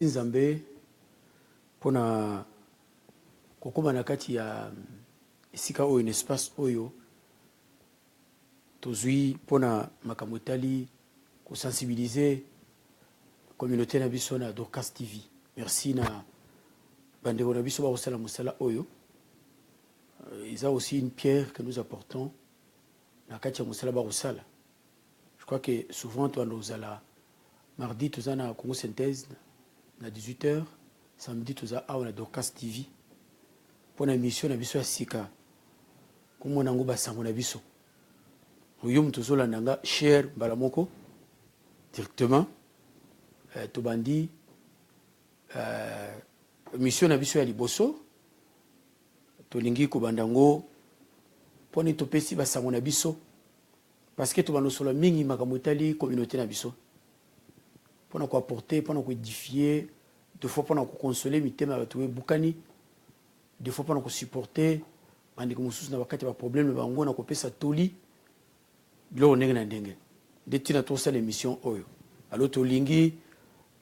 Nzambe pona kokoma na kati ya esika oyo un espace oyo tozui pona makambo etali kosensibiliser communauté na biso na Dorcas TV. Merci na bandeko na biso bakosala mosala oyo. Ils ont aussi une pierre que nous apportons na kati ya mosala bakosala. Je crois que souvent toi nous ala mardi tozana na Congo Synthèse na 18h, samedi toza awa na Dorcas TV pour une émission na biso ya sika comme nango basango na biso oyo mtozola nanga cher balamoko directement tobandi émission na biso ya liboso tolingi ko bandango poni topesi basango na biso parce que tobando solo mingi makambo etali communauté na biso pour nous apporter, pour nous édifier, deux fois pour nous consoler, mitema batoué bukani, deux fois pour nous supporter, bandiko mususu na bakati ba problème bango na kopesa toli, bilo ndenge na ndenge. Deti na tosa l'émission oyo. Alors tolingi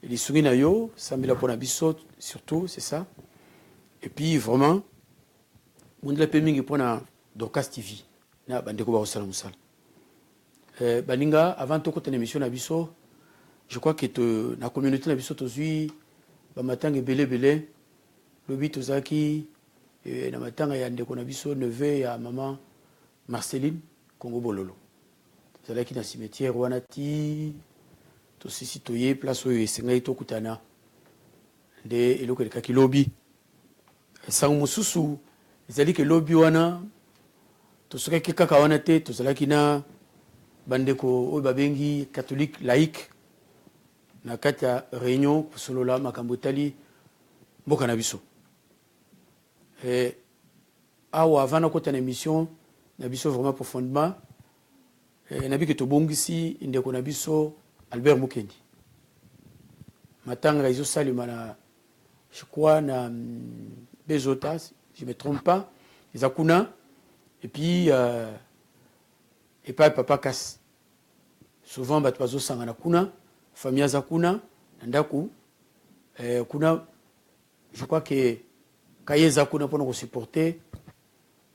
les sungi na yo, sambila pona biso surtout, c'est ça. Et puis vraiment mundela pe mingi pona Dorcas TV na bandiko ba osala musala. Baninga avant to kota l'émission na biso. Je crois que la communauté na biso tozui ba matanga belé lobi tozaki na matanga ya ndeko na biso neveu ya maman Marceline Congo Bololo tozalaki na cimetière wana ti tosisi toye place oyo esengai tokutana nde eloko elekaki lobi sango mosusu ezali ke lobi wana tosokaki kaka wana te tozalaki na bandeko oyo babengi catholique laïque na kati ya réunion kusolola makambo etali mboka na biso awa avant na kota na émission na biso vraiment profondément na biki tobongisi ndeko na biso Albert Mukendi matanga ezosalema na je crois na Bezota je me trompe pas ezakuna et puis et pas papa Kas souvent bato bazosanga na kuna famille zakuna ndaku kuna je crois que kaye zakuna pour nous supporter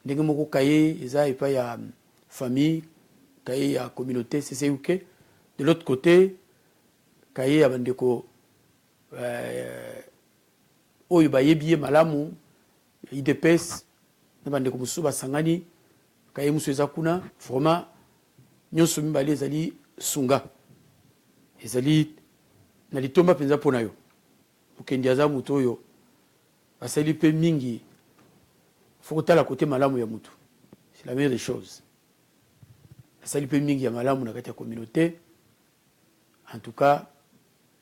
ndenge moko kaye eza et pas ya famille kaye ya communauté c'est OK de l'autre côté kaye ya bandeko oyo bayebiye malamu IDPS na bandeko musu basangani kaye musu zakuna vraiment nyonso mibali ezali sunga ezali na litomba penza pona yo Mukendi aza mutu oyo basali pe mingi faut tala côté malamu ya mutu c'est la meilleure des choses basali pe mingi ya malamu na kati ya communauté en tout cas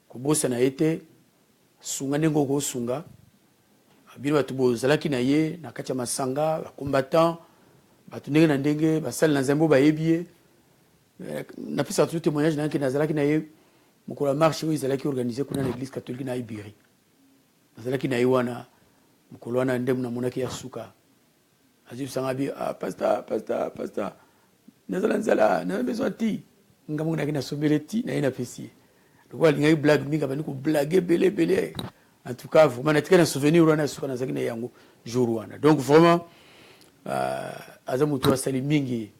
kobosa na ete sunga ndengo ko sunga bino batu bozalaki na ye na kati ya masanga ba combattant batu ndenge na ndenge basali na zembo bayebie na pisa tout témoignage na ki nazalaki na ye mukula marche où ils allaient organiser kuna na l'église catholique na Ibiri nazalaki na iwana mukolo wana ndemu na monaki ya suka azib sangabi pastor nazala na besoin ti ngamu na kina sombeleti na ina pesi donc lingai blague minga bani ko blaguer belé en tout cas vraiment na tika na souvenir wana suka nazaki na yango jour wana donc vraiment azamutu asali mingi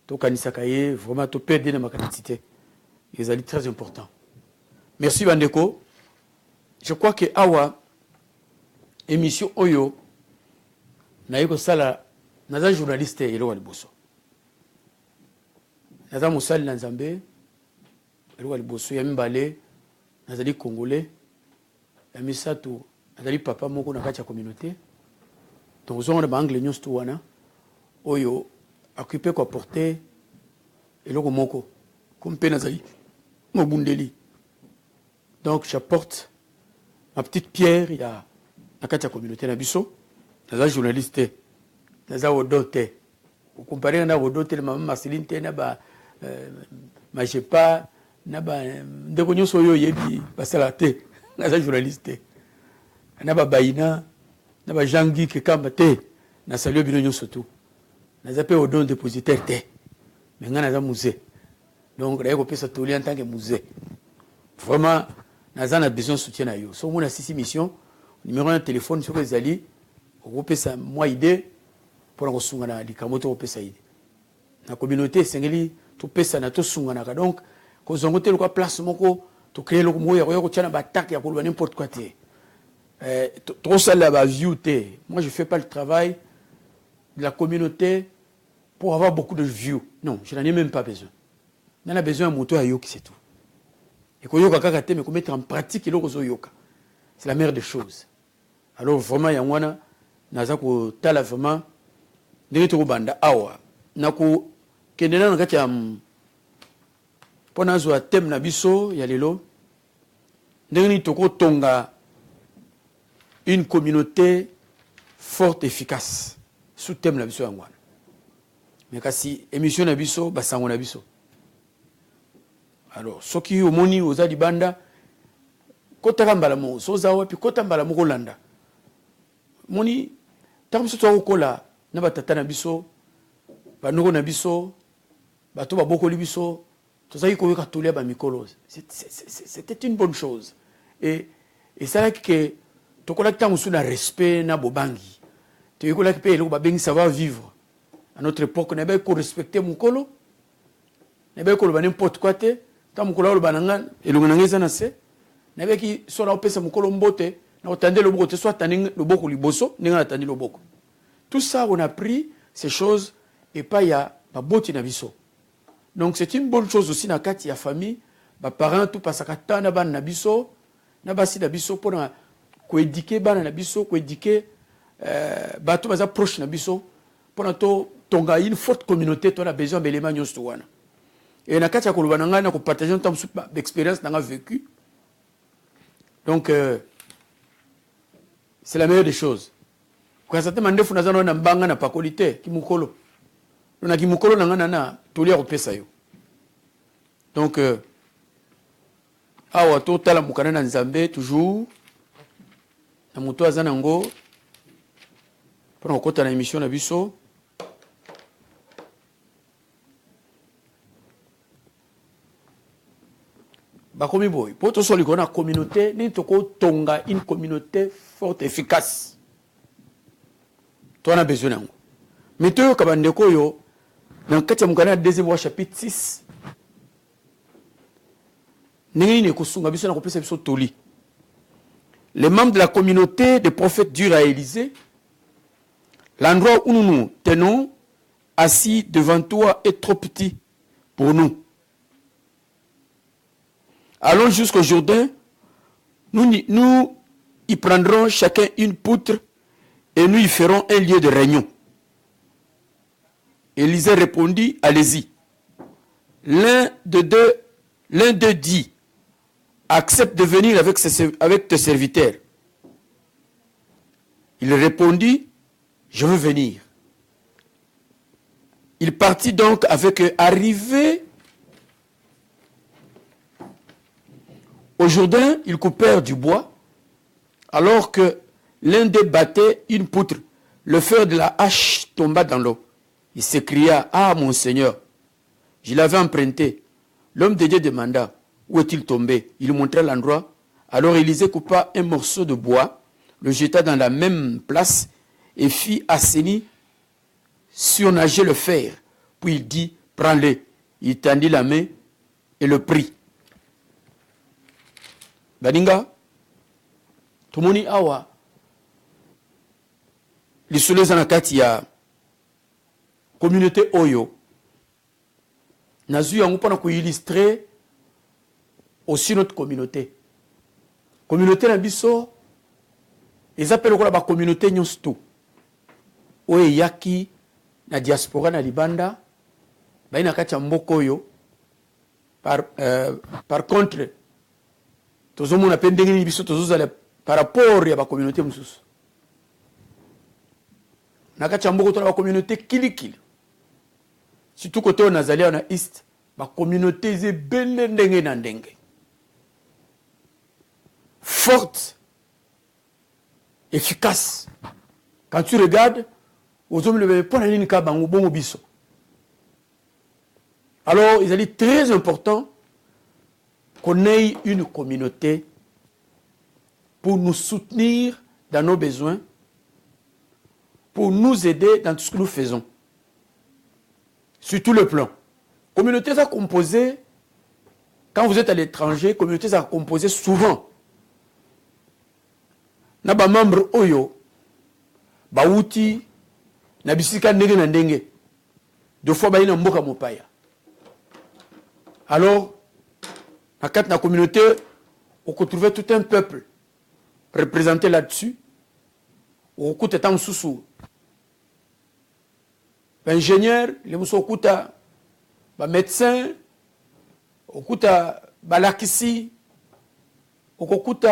to kanisa kaye vraiment to perdre na makatité ils allaient très important. Merci bandeko. Je crois que awa émission oyo na yeko sala naza journaliste elo waliboso. Naza musali na Nzambe elo waliboso ya mbale nazali congolais ya misato nazali papa moko na kati ya communauté. Donc zonga ba anglais nyonso wana oyo occupé ko porter eloko moko comme pe nazali mobundeli. Donc j'apporte ma petite pierre il y a la kati ya communauté na biso naza journaliste naza odote vous comparez na odote le maman Marceline te na ba majepa na ba ndeko nyonso oyo yebi basala te naza journaliste na ba baina na ba jangi ke kamba te na salio bino nyonso tu naza pe odon dépositaire te mais nga naza musée donc là il faut pesa toli en tant que musée vraiment naza na besoin soutien na yo so mona sisi mission numéro de téléphone sur les alliés okopesa moi idée pour kosunga na likambo to kopesa idée na communauté sengeli to pesa na to sunga na donc ko zongote le quoi place moko to créer le moyo ko tiana ba attaque ya ko n'importe quoi té trop ça la ba view té moi je fais pas le travail de la communauté pour avoir beaucoup de views non je n'en ai même pas besoin on a besoin de moto à yoki c'est tout et ko yoka kaka té mais ko mettre en pratique le ko yoka c'est la meilleure des choses alors vraiment ya wana naza ko tala vraiment ndenge to banda awa na ko kendena na kati ya pona zo thème na biso ya lelo ndenge ni toko tonga une communauté forte efficace sous thème na biso ya ngwana mais kasi émission na biso basango na biso alors soki omoni oza libanda kota kambala mo soza wapi kota mbala mo kolanda moni tamu so to kola na batata na biso banoko na biso bato babokoli biso tozaki koyoka tolia ba mikolo c'était une bonne chose et ça que tokola tamu sous na respect na bobangi te yokola ki pe le ba bengi savoir vivre à notre époque na ba ko respecter mukolo na ba ko lo n'importe quoi te tamu kola lo bananga elonga ngeza na se na ba ki so na opesa mukolo mbote na otande le boko te soit tanding le boko liboso ninga tandi le boko tout ça on a pris ces choses et pas ya ba boti na biso donc c'est une bonne chose aussi na kati ya famille ba parents tout pasaka tana ban na biso na basi na biso pour ko éduquer bana na biso ko éduquer ba tout baza proche na biso pour to tonga une forte communauté to na besoin d'éléments nyonso wana et na kati ya koloba na nga na ko partager un temps d'expérience na nga vécu donc c'est la meilleure des choses kwa sate mandefu na zana na mbanga na pakolite kimukolo na kimukolo na ngana na tolia kopesa yo donc awa to tala mukana na nzambe toujours na muto azana ngo pour kota na émission na biso bakomi boy pour to soli kona communauté ni toko tonga une communauté forte efficace to na besoin nango mais to kabandeko yo dans kati ya mukana deuxième roi chapitre 6 ni ko sunga biso na ko pesa biso toli les membres de la communauté des prophètes durent à Élysée l'endroit où nous nous tenons assis devant toi est trop petit pour nous. Allons jusqu'au Jourdain, nous y prendrons chacun une poutre et nous y ferons un lieu de réunion. Élisée répondit, allez-y. L'un d'eux dit, accepte de venir avec tes serviteurs. Il répondit, je veux venir. Il partit donc avec eux. Arrivé au Jourdain, ils coupèrent du bois, alors que l'un d'eux battait une poutre. Le fer de la hache tomba dans l'eau. Il s'écria, ah mon Seigneur, je l'avais emprunté. L'homme de Dieu demanda, où est-il tombé? Il montra l'endroit. Alors Élisée coupa un morceau de bois, le jeta dans la même place et fit assainir, surnager le fer. Puis il dit, prends-le. Il tendit la main et le prit. Baninga, tumoni awa, lisolo zanakati ya communauté oyo, nazu yango pona ko illustrer aussi notre communauté. Communauté na biso, ils appellent la communauté nyonsto. Oye yaki na diaspora na libanda, ba ina kati ya mboko oyo. Par contre, tozo mona pendenge ni biso tozo zala par rapport ya ba communauté mususu. Na kati ya mboko to na ba communauté kilikili. Surtout côté on azalia na east, ba communauté ze belle ndenge na ndenge. Forte, efficace. Quand tu regardes, aux hommes le pona ni ka bango bongo biso. Alors, il est très important qu'on ait une communauté pour nous soutenir dans nos besoins, pour nous aider dans tout ce que nous faisons. Sur tout le plan. Communauté ça composée, quand vous êtes à l'étranger, communauté ça composée souvent. Na ba membre oyo, ba outi, na bisika ndenge na ndenge. Deux fois ba ina mboka mopaya. Alors, dans la communauté, on peut trouver tout un peuple représenté là-dessus. On peut trouver sous ingénieur, les moussoukuta, médecin, on peut balakisi, on peut groupe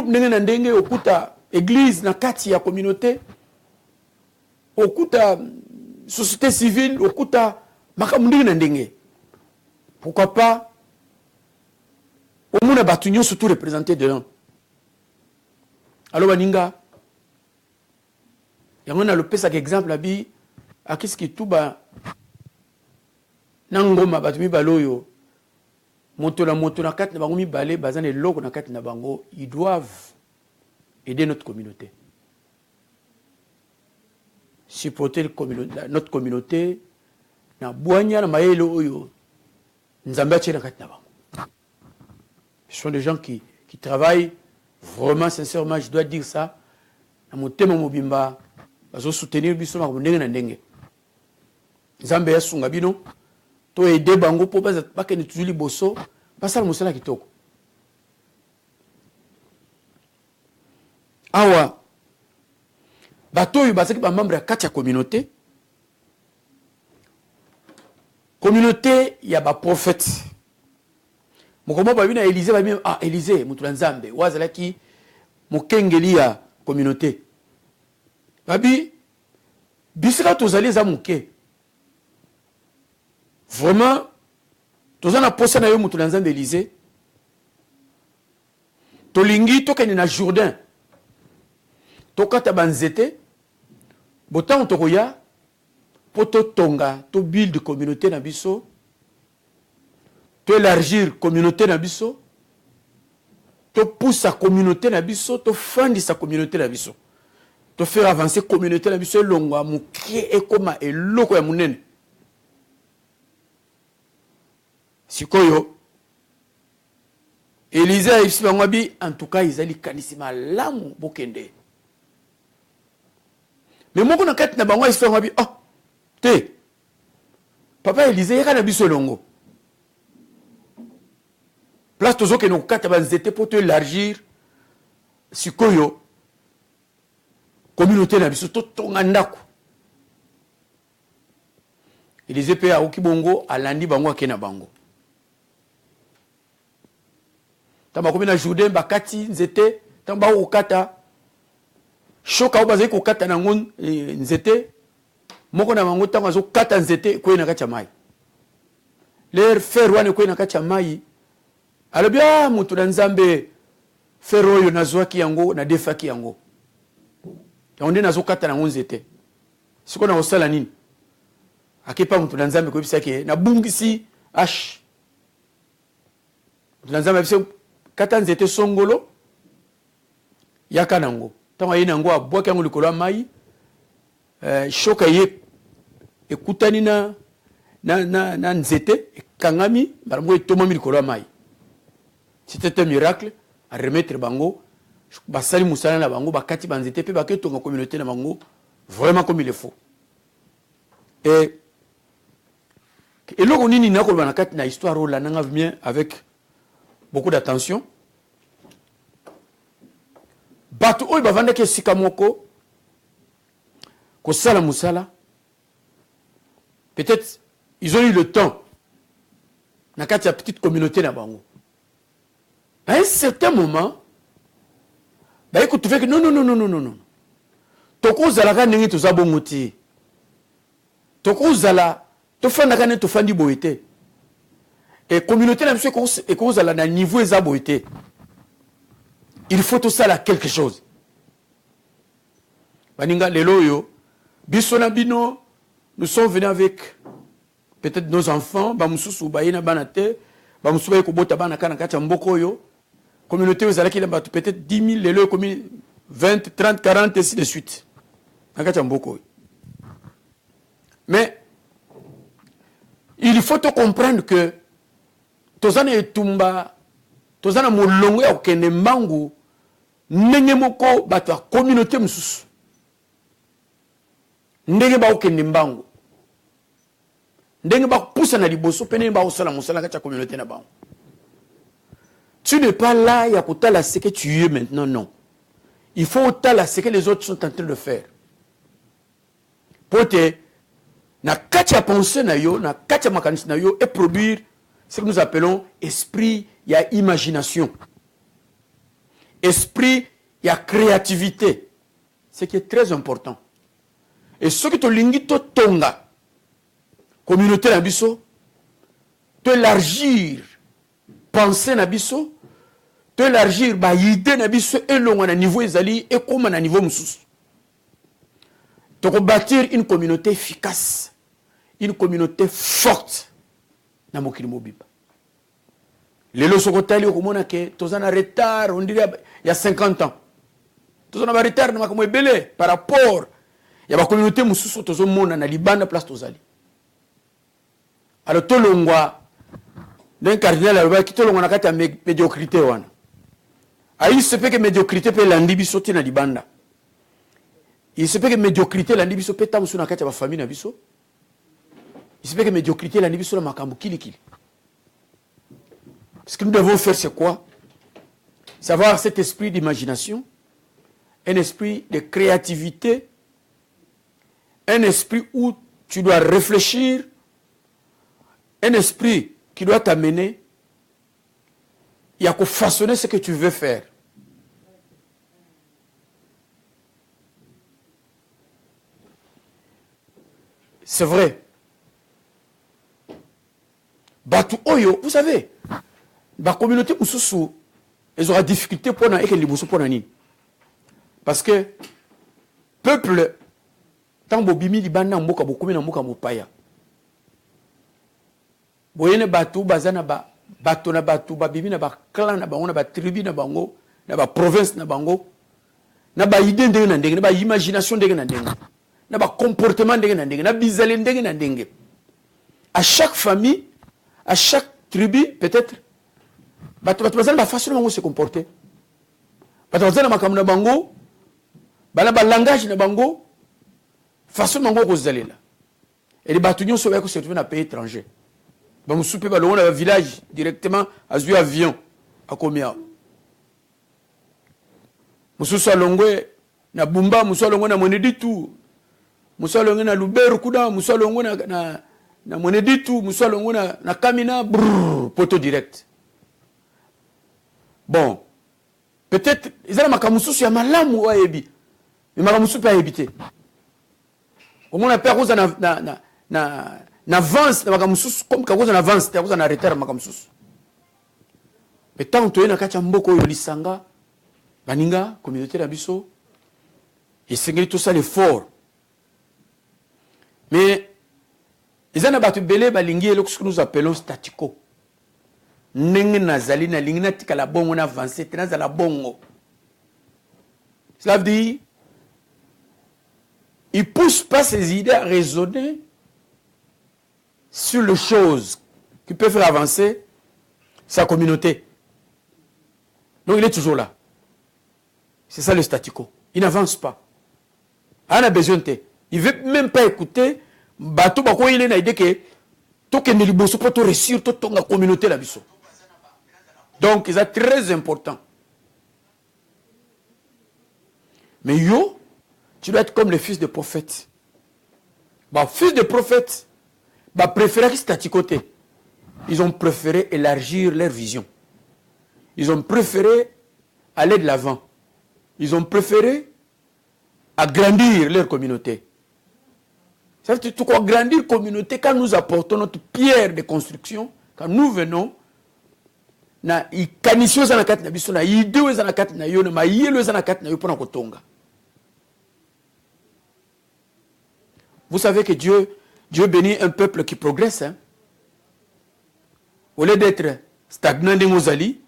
ndenge on peut église na kati ya communauté, on peut société civile, on peut makamundingi ndenge. Pourquoi pas au moins batunion surtout représenté dedans. Alors baninga yango na lopesa exemple abi akiski tuba nangoma batumi baloyo moto na kati na bango mi balé bazane loko na kati na bango, ils doivent aider notre communauté. Supporter notre communauté na boanya na mayelo oyo nzambe na kati na bango. Ce sont des gens qui travaillent vraiment sincèrement, je dois dire ça. Na motema mobimba bazo soutenir biso na ndenge na ndenge. Nzambe ya sunga bino to aider bango po ba ke ni tuzuli boso pasala musala kitoko. Awa bato yu basaki ba membre ya kati ya communauté. Communauté ya ba prophète. Mokomo ba bina Élysée ba bina Élysée mutu nzambe wazala ki mokengeli ya communauté. Babi bisika tozali za muke. Vraiment tozana posa na yo mutu nzambe Élysée. Tolingi tokende na Jourdain. Tokata banzete botan tokoya poto tonga to build communauté na biso. To élargir communauté na biso, to pousser sa communauté na biso, to fandi sa communauté na biso, to faire avancer communauté na biso longwa muke ekoma eloko ya munene. Sikoyo Élysée ici bangabi en tout cas izali kanisi malamu bokende. Mais moko na kati na bango ici bangabi te papa Élysée yaka na biso longo. Place tozo ke no kata banzete pour te élargir sikoyo communauté na biso to tonga ndako. Élysée pe aoki bongo alandi bango akena bango. Tamba komi na Jourdain bakati nzete tamba okata shoka obaze ko kata na ngon nzete moko na bango tanga zo kata nzete ko ina kati ya mai. L'air fer wane ko ina kati ya mai. Alors bien mutu na nzambe fero yo nazwaki yango na defaki yango. Onde nazo kata na nzete. Siko na osala nini? Akepa mutu na nzambe ko bisaki na bungisi ash. Mutu na nzambe biso kata nzete songolo yaka nango. Tama yina ngo abwaki yango likolo mai. Shoka ye ekutani na nzete kangami barango etomami likolo mai. C'était un miracle à remettre bango basali musala na bango bakati banzete pe baketo nga communauté na bango vraiment comme il le faut. Et loko nini na ko bana kati na histoire ola nanga vient avec beaucoup d'attention. Bato oy bavanda ke sikamoko ko sala musala. Peut-être ils ont eu le temps na kati ya petite communauté na bango. À un certain moment, bah écoute, tu fais que non. Toko zalaka nengi to zabongoti. Toko zala, to fanda kane to fandi boité. Et communauté na monsieur et ko zala na niveau ezaboité. Il faut tout ça là quelque chose. Baninga lelo yo, bisona bino, nous sommes venus avec peut-être nos enfants, ba mususu ba ina banate, ba musuba ko bota bana kana kati mboko yo. communauté aux alaki peut-être 10 000 les communes 20 30 40 et ainsi de suite mais il faut te comprendre que tozana etumba tozana molongo ya kokende mbangu ndenge moko bato ya communauté mosusu ndenge bakokende mbangu ndenge bakopusa na liboso mpe ndenge bakosala mosala kati ya communauté na bango. Tu n'es pas là ya kotala ce que tu es maintenant, non. Il faut otala ce que les autres sont en train de faire. Pour te na kati ya pensée na yo, na kati ya makanisi na yo et produire ce que nous appelons esprit ya imagination. Esprit ya créativité. Ce qui est très important. Et ce qui te lingi to tonga communauté na biso, te élargir penser na biso, te élargir ba idée na biso elonga na niveau ezali et comme na niveau mususu. Te bâtir une communauté efficace, une communauté forte na mokili mobiba. Lelo sokotali okomona ke tozana retard on dirait il y a 50 ans. Tozana ba retard na makambo ebele par rapport ya ba communauté mususu tozomona na libanda place tozali. Alors tolongwa d'un cardinal alba qui tolongwa na kati ya médiocrité wana. Ayi se peut que médiocrité pe landi biso tina libanda. Il se peut que médiocrité landi biso pe tamusu na kati ya ba famille na biso. Il se peut que médiocrité landi biso na makambo kili. Ce que nous devons faire, c'est quoi? Savoir cet esprit d'imagination, un esprit de créativité, un esprit où tu dois réfléchir, un esprit qui doit t'amener, il y a qu'à façonner ce que tu veux faire. C'est vrai. Batu Oyo, vous savez, la communauté Moussoussou, ils auront difficulté pour nous et les pour nous. Parce que peuple, tant que bimi libanda mboka bokumi na mboka mopaya. Boyene batu bazana ba bato na batu ba bimi na ba clan na bango na ba tribu na bango na ba province na bango na ba idée ndenge na ndenge na ba imagination ndenge na ndenge na ba comportement ndenge na ndenge na bizale ndenge na ndenge. À chaque famille, à chaque tribu peut-être bato bazana ba façon bango se comporter. Bato bazana makambo na bango bala ba langage na bango façon bango ko zalela. Et les bato nyonso ba ko se trouver na pays étranger. Ba musupe ba longo na village directement azui avion akomia. Mususu alongwe na Bumba, mususu alongwe na Moneditu. Mususu alongwe na Lubero kuda, mususu alongwe na Moneditu, mususu alongwe na Kamina, brrr, poteau direct. Bon, peut-être ils ont makamususu ya malamu wa yebi. Mais makamususu pa yebité. Au moins la père na avance na makamususu comme kakoza na avance te kakoza na retard makamususu. Mais tant que na kati mboko yo lisanga baninga communauté na biso et c'est tout ça l'effort. Mais ils ont battu belé balingi eloko ce que nous appelons statico. Ndenge nazali na lingi na tika la bongo na avancer te na la bongo. Cela veut dire il pousse pas ses idées à raisonner sur les choses qui peuvent faire avancer sa communauté. Donc il est toujours là. C'est ça le statico. Il n'avance pas. Il a besoin de. Il ne veut même pas écouter. Bateau bako il est na idée que tout que ne liboso pour réussir toute la communauté la biso. Donc c'est très important. Mais yo, tu dois être comme le fils de prophète. Bah fils de prophète. Bah préférer qui staticoté. Ils ont préféré élargir leur vision. Ils ont préféré aller de l'avant. Ils ont préféré agrandir leur communauté. Ça veut dire que agrandir la communauté quand nous apportons notre pierre de construction, quand nous venons, na ikanisio za nakati na biso na ideo za nakati na yo na mayelo za nakati na yo pona kotonga. Vous savez que Dieu bénit un peuple qui progresse. Hein? Au lieu d'être stagnant des Mozali,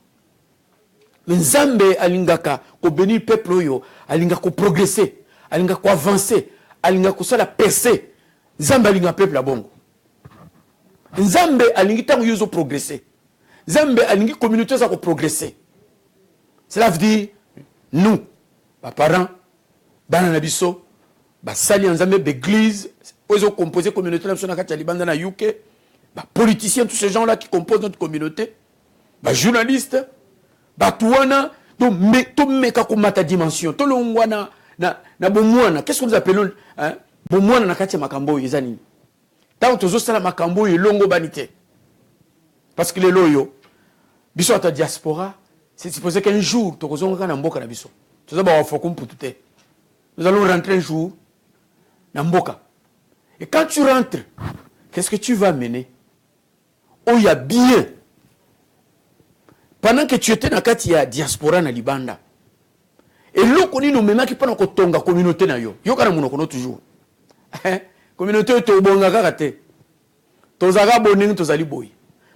Mais Nzambe alingaka ko bénir peuple oyo, alingaka ko progresser, alingaka ko avancer, alingaka ko sala percer. Nzambe alinga peuple abongo. Nzambe alingi tango yozo progresser. Nzambe alingi communauté za ko progresser. Cela veut dire nous, les parents, bana na biso, basali Nzambe d'église, ozo composer communauté na biso na kati ya libanda na UK, politiciens, tous ces gens-là qui composent notre communauté, journalistes, Batouana, to meka ko mata dimension, to longwana na bomwana, qu'est-ce que nous appelons hein? Bomwana na kati makambo yezani. Tant tozo sala makambo longo banité. Parce que les loyo, biso ata diaspora, c'est supposé qu'un jour to kozonga na mboka na biso. Tozo ba wafokum pour tout. Nous allons rentrer un jour na mboka. Et quand tu rentres, qu'est-ce que tu vas mener? Oh, il y a bien. Pendant que tu étais dans la diaspora na libanda, et l'eau qu'on nous maintenant qui pendant que tonga communauté na yo, yo kana munokono toujours. Communauté to bonga karate. Tozaga boning tozali boy.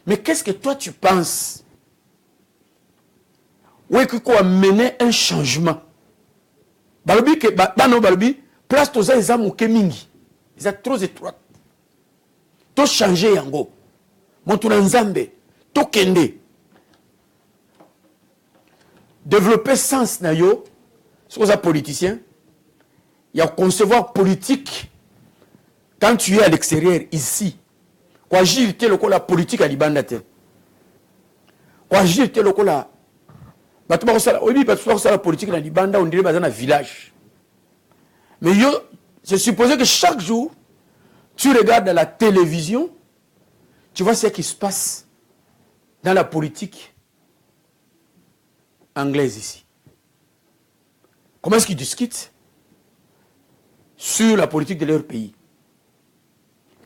Mais qu'est-ce que toi tu penses? Ouais que quoi mener un changement. Balobi que bano balobi place toza ezamu kemingi. Ils trop étroite. To changer yango. Montuna Nzambe, to kende. Développer sens na yo, c'est ça politicien. Il y a concevoir politique quand tu es à l'extérieur ici. Quoi agir tel que la politique à Libanda te. Quoi agir tel que la la politique à Libanda on dirait dans un village. Mais yo, c'est supposé que chaque jour tu regardes à la télévision, tu vois ce qui se passe dans la politique anglaise ici. Comment est-ce qu'ils discutent sur la politique de leur pays?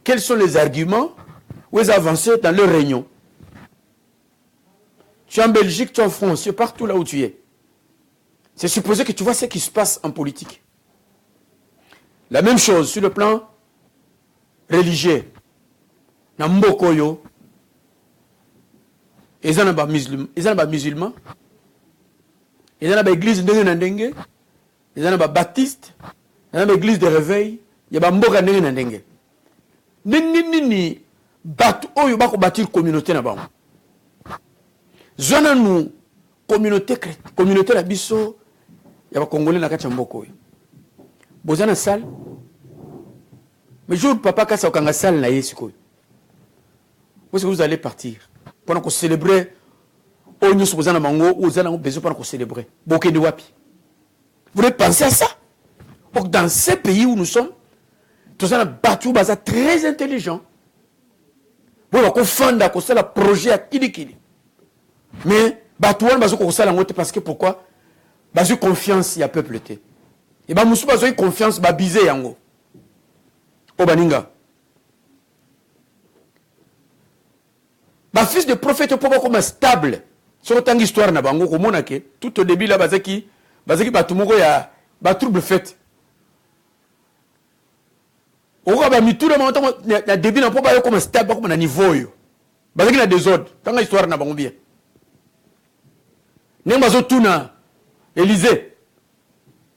Quels sont les arguments où ils avancent dans leur réunion? Tu es en Belgique, tu es en France, tu es partout là où tu es. C'est supposé que tu vois ce qui se passe en politique. La même chose sur le plan religieux. Na mbokoyo, ils en ont pas musulmans, ils en ont pas musulmans, ils en ont pas église ndenge na ndenge, ils en ont pas baptiste, ils en ont pas église de réveil, il y a pas mboka ndenge na ndenge. Nini batu oyo bako bâtir communauté na bango. Zona nous communauté la biso ya ba congolais na kati mboko oyo. Bozana salle. Mais jour papa kasa okanga salle na yesiko. Où est-ce que vous allez partir? Pendant qu'on célébrait, on nous supposons mango, ou nous besoin pendant qu'on célébrait. Boké de wapi. Vous devez penser à ça. Donc dans ces pays où nous sommes, tout ça, battu baza très intelligent. Vous allez confondre qu'on ça le projet à kili. Mais battu on bazo qu'on ça la parce que pourquoi? Bazo confiance il y a peuple té. Et ba musu bazo confiance ba bisé yango. O baninga. Ma fils de prophète pour comme stable sur tant d'histoire na bango ko monake tout au début là bazaki batumoko ya ba trouble fait oko ba mitu le moment na début na po ba comme stable comme na niveau yo bazaki na désordre tant histoire na bango bien ne bazo tuna Élysée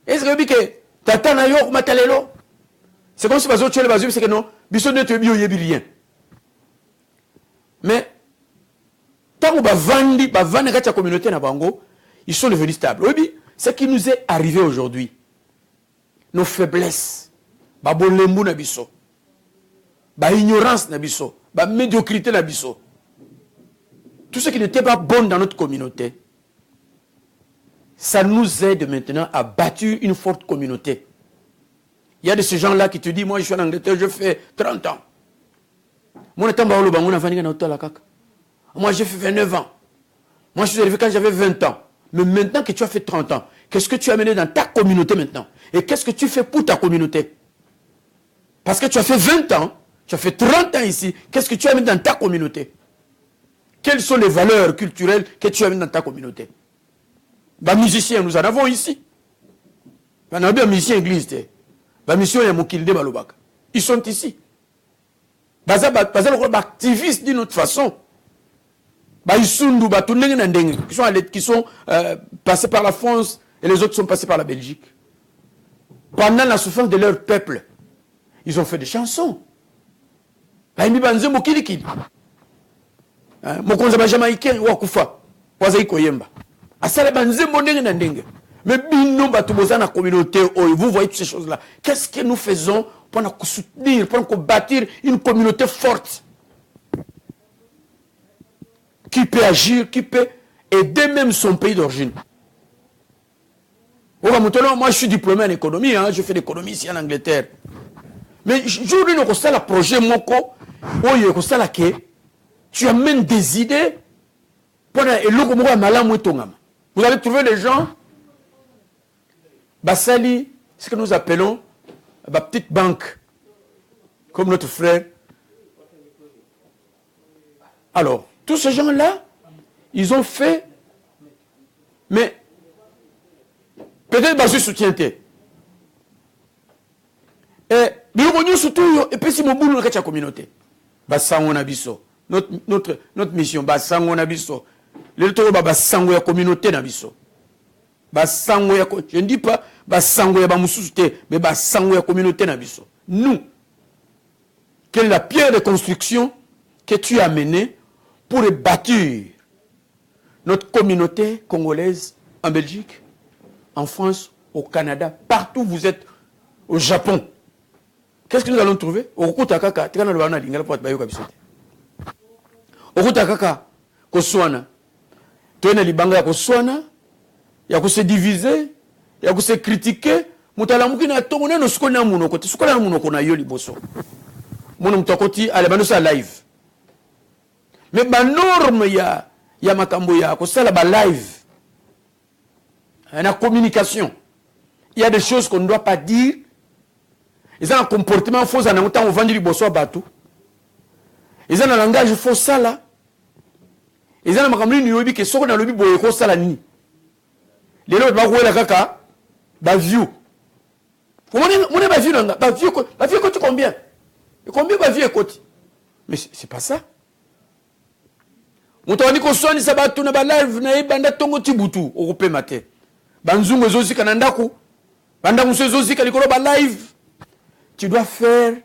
est-ce que tata na yo matalelo c'est comme si bazo tuer bazo c'est que non biso ne te bio yebi rien mais tant que bavandi kati ya communauté na bango, ils sont devenus stables. Oui, ce qui nous est arrivé aujourd'hui, nos faiblesses, babolembu na biso, ba ignorance na biso, ba médiocrité na biso, tout ce qui n'était pas bon dans notre communauté, ça nous aide maintenant à bâtir une forte communauté. Il y a de ces gens-là qui te disent, moi je suis en Angleterre, je fais 30 ans. Moi, j'ai fait 29 ans. Moi, je suis arrivé quand j'avais 20 ans. Mais maintenant que tu as fait 30 ans, qu'est-ce que tu as amené dans ta communauté maintenant? Et qu'est-ce que tu fais pour ta communauté? Parce que tu as fait 20 ans, tu as fait 30 ans ici, qu'est-ce que tu as amené dans ta communauté? Quelles sont les valeurs culturelles que tu as amenées dans ta communauté? Les musiciens, nous en avons ici. On a bien musiciens église. Les musiciens, ils sont ici. Ils sont activistes d'une autre façon. Baïsundu, qui sont passés par la France et les autres sont passés par la Belgique. Pendant la souffrance de leur peuple, ils ont fait des chansons. Baïmi banze mokili kili. Mokonza ba jamaïcain wakufa. Wazaï koyemba. Asala banze monenge na ndenge. Mais bino batuboza na communauté, vous voyez toutes ces choses-là. Qu'est-ce que nous faisons pour nous soutenir, pour bâtir une communauté forte qui peut agir, qui peut aider même son pays d'origine. Moi, je suis diplômé en économie, hein, je fais l'économie ici en Angleterre. Mais aujourd'hui, nous avons un projet, tu amènes des idées pour vous allez trouver les gens, Bassali, ce que nous appelons la petite banque, comme notre frère. Alors, tous ces gens-là, ils ont fait, mais peut-être que je soutiens. Et puis si mon boulot est la communauté, notre mission, le tour de la communauté, je ne dis pas mais la communauté. Nous, quelle est la pierre de construction que tu as menée pour bâtir notre communauté congolaise en Belgique, en France, au Canada, partout où vous êtes, au Japon. Qu'est-ce que nous allons trouver? Au Kutakaka, tu as libanga koswana, ya se diviser, ya se critiquer, mutalamuki na tongo na sukona munoko, sukona na munoko na yo liboso. Mono mutokoti alebano sa live. Mais ba norme ya makambo ya ko sala ba live. La communication. Il y a des choses qu'on ne doit pas dire. Ils ont un comportement faux en autant on vend du bosso à bateau. Ils ont un langage faux ça là. Ils ont un makambo ni yobi ke soko na lobi boye ko sala ni. Les autres va la kaka ba view. Mon ba view là, ba view côté combien? Et combien ba view côté? Mais c'est pas ça. Mutoni ko soni sabatu na ba live na ibanda tongo tibutu okupe mate. Banzungu zozi kanandaku. Bandamu zozi kalikolo ba live. Tu dois faire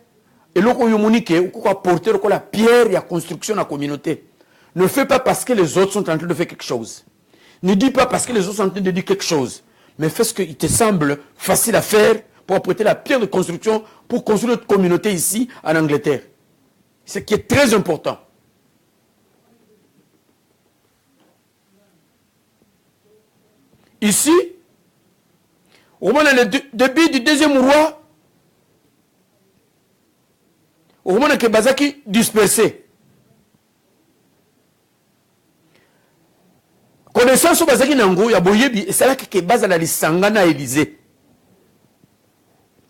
et loko yomonike ou ko apporter la pierre et la construction de la communauté. Ne fais pas parce que les autres sont en train de faire quelque chose. Ne dis pas parce que les autres sont en train de dire quelque chose. Mais fais ce qu'il te semble facile à faire pour apporter la pierre de construction pour construire notre communauté ici en Angleterre. Ce qui est très important. Ici, au moment le début du deuxième roi, au moment que Bazaki dispersé. Connaissance au Bazaki Nango, il y a Boyebi, et c'est là que Bazala Lissangana Élysée.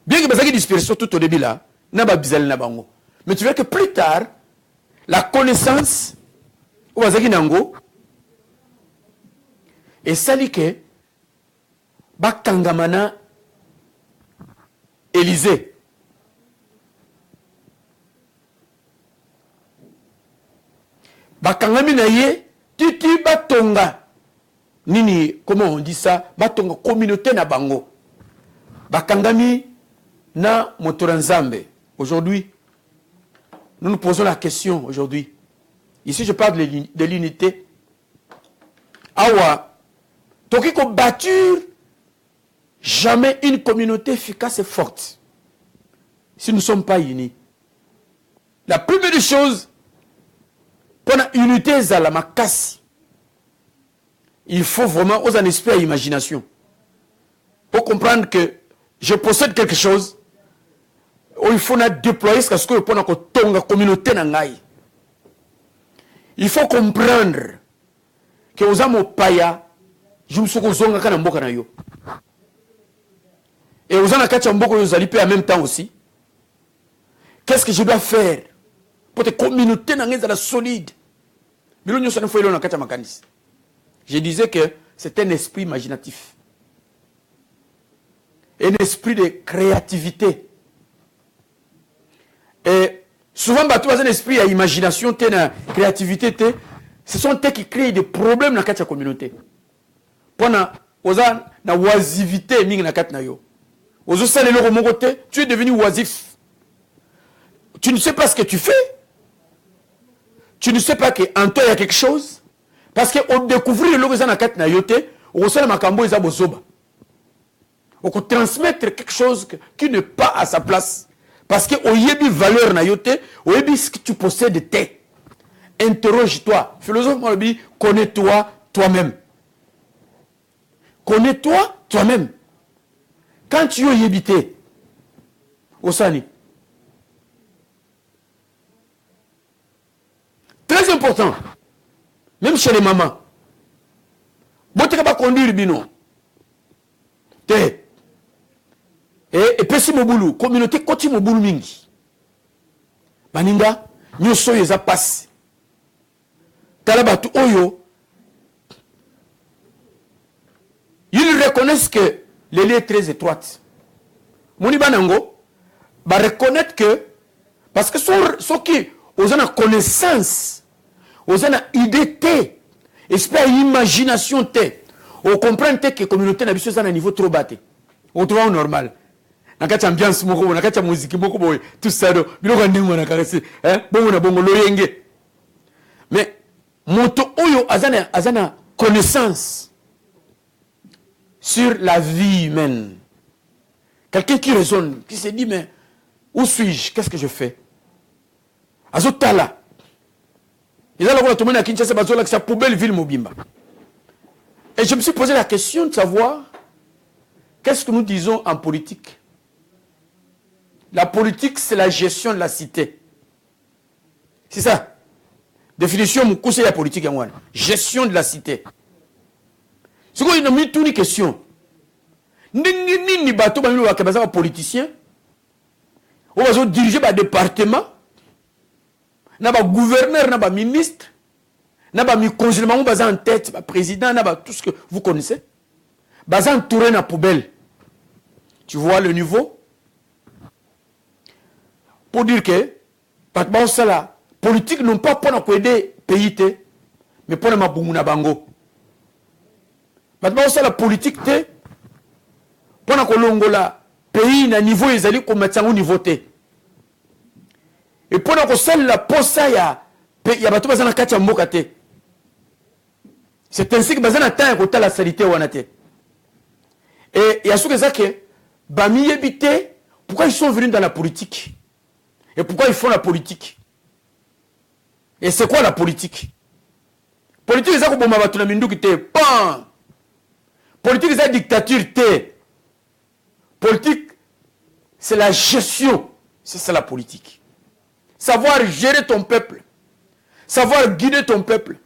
Bien que Bazaki dispersé tout au début là, n'a pas bizarre na bango. Mais tu vois que plus tard, la connaissance au Bazaki Nango, et ça dit que Bakangamana Élysée. Bakangami na ye, titi batonga. Nini, comment on dit ça? Batonga communauté na bango. Bakangami na Motoranzambe. Aujourd'hui, nous nous posons la question aujourd'hui. Ici, je parle de l'unité. Awa, tokiko bâtir jamais une communauté efficace et forte si nous ne sommes pas unis. La première des choses, pour la unité, la makasi, il faut vraiment oser un esprit et imagination. Pour comprendre que je possède quelque chose, il faut déployer ce que pour la communauté. Il faut comprendre que aux âmes paya, je me suis dit et aux âmes kachamboko vous allez en même temps aussi. Qu'est-ce que je dois faire pour que la communauté soit solide? Je disais que c'est un esprit imaginatif. Un esprit de créativité. Et souvent, tu as un esprit à imagination, tu as une créativité. Ce sont eux qui créent des problèmes dans la communauté. Pendant na oisivité mingi na kat na yo. Ozo sale le mokote, tu es devenu oisif. Tu ne sais pas ce que tu fais. Tu ne sais pas qu'en toi il y a quelque chose. Parce qu'on découvre le logo na kat na yote, on sale makambo eza bozoba. On peut transmettre quelque chose qui n'est pas à sa place. Parce que au yebi valeur na yote, au yebi ce que tu possèdes t'es. Interroge-toi. Philosophe m'a dit, connais-toi toi-même. Connais-toi toi-même. Quand tu es yébité, Osani, très important, même chez les mamans, bon, tu ne pas conduire bino. Et pesi mobulu, communauté koti mobulu mingi. Baninga, nyoso yeza passe. Talabatu oyo, ils reconnaissent que les liens très étroites. Moni banango, va reconnaître que, parce que ceux qui ont une connaissance, ont une idée, espère imagination, on comprend que la communauté n'a pas un niveau trop bas. On trouve normal. Nakati ambiance moko, nakati musique moko boy, tout ça do, biloko ndingo na karesi, bongo na bongo loyenge. Mais moto oyo azana connaissance sur la vie humaine. Quelqu'un qui raisonne, qui se dit mais où suis-je? Qu'est-ce que je fais? Azotala. Il a la tomber à Kinshasa bazola que sa poubelle ville Mobimba. Et je me suis posé la question de savoir qu'est-ce que nous disons en politique. La politique, c'est la gestion de la cité. C'est ça. Définition, mon conseil la politique, gestion de la cité. Ce qu'on a mis toutes les questions. Ni bateau, un politicien. On va diriger un département. On va gouverneur, on va ministre. On va conseiller, on va en tête, président, on va tout ce que vous connaissez. On va entourer la poubelle. Tu vois le niveau? Pour dire que, la politique non pas pour aider le pays, mais pour la bango. La politique, pour la pays na niveau ezali ko mettre au niveau te. Et pour la posa ya bato bazana kati ya mboka te. C'est ainsi que bazana temps ko la salité wana te. Et il y a ce que ça que bami yebité pourquoi ils sont venus dans la politique? Et pourquoi ils font la politique? Et c'est quoi la politique? Politique c'est ko bomba bato na minduki te. Pan. Politique c'est dictature te. Politique, c'est la gestion. C'est ça la politique. Savoir gérer ton peuple. Savoir guider ton peuple.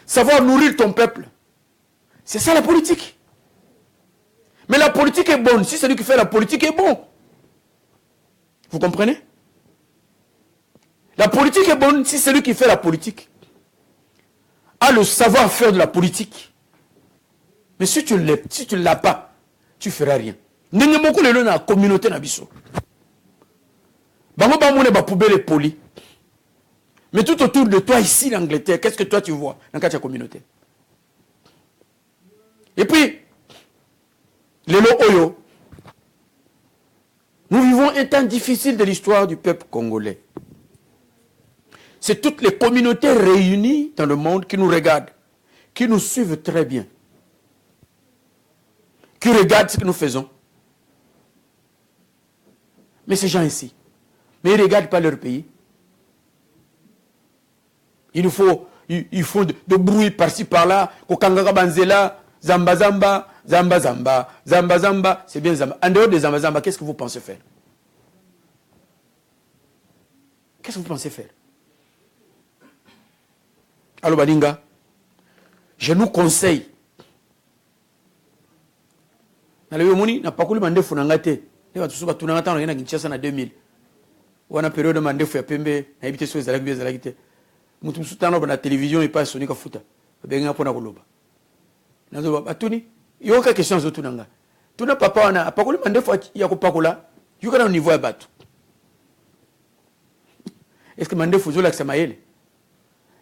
Savoir nourrir ton peuple. C'est ça la politique. Mais la politique est bonne. Si celui qui fait la politique est bon. Vous comprenez? La politique est bonne si celui qui fait la politique a le savoir-faire de la politique. Mais si tu ne l'as pas, tu ne feras rien. Ndenge moko lelo na communauté na biso. Bango ba mone ba poubelle poli. Mais tout autour de toi ici l'Angleterre, qu'est-ce que toi tu vois dans ta communauté? Et puis lelo oyo, nous vivons un temps difficile de l'histoire du peuple congolais. C'est toutes les communautés réunies dans le monde qui nous regardent, qui nous suivent très bien, qui regardent ce que nous faisons. Mais ces gens ici, mais ils ne regardent pas leur pays. Ils font de bruit par-ci par-là, Kokangara Banzela, Zamba Zamba, Zamba Zamba, Zamba Zamba, c'est bien Zamba. En dehors de Zamba Zamba, qu'est-ce que vous pensez faire? Qu'est-ce que vous pensez faire? Alors Badinga, je nous conseille. Dans le Yomoni, n'a pas coulé mandé Funangate. Il y a tout le temps, il y a Kinshasa en 2000. On a une période de mandé Fouya Pembe, on a habité sur les Alagbies, les Alagbies. Nous sommes dans la télévision et pas sur Nika Fouta. Ben a pona koloba. Nazo batuni. Il y a aucune question sur tout nanga. Tout na papa on a pas coulé mandé Fouya Yakopakola. Il y a un niveau à battre. Est-ce que mandé Fouzo là que ça maël?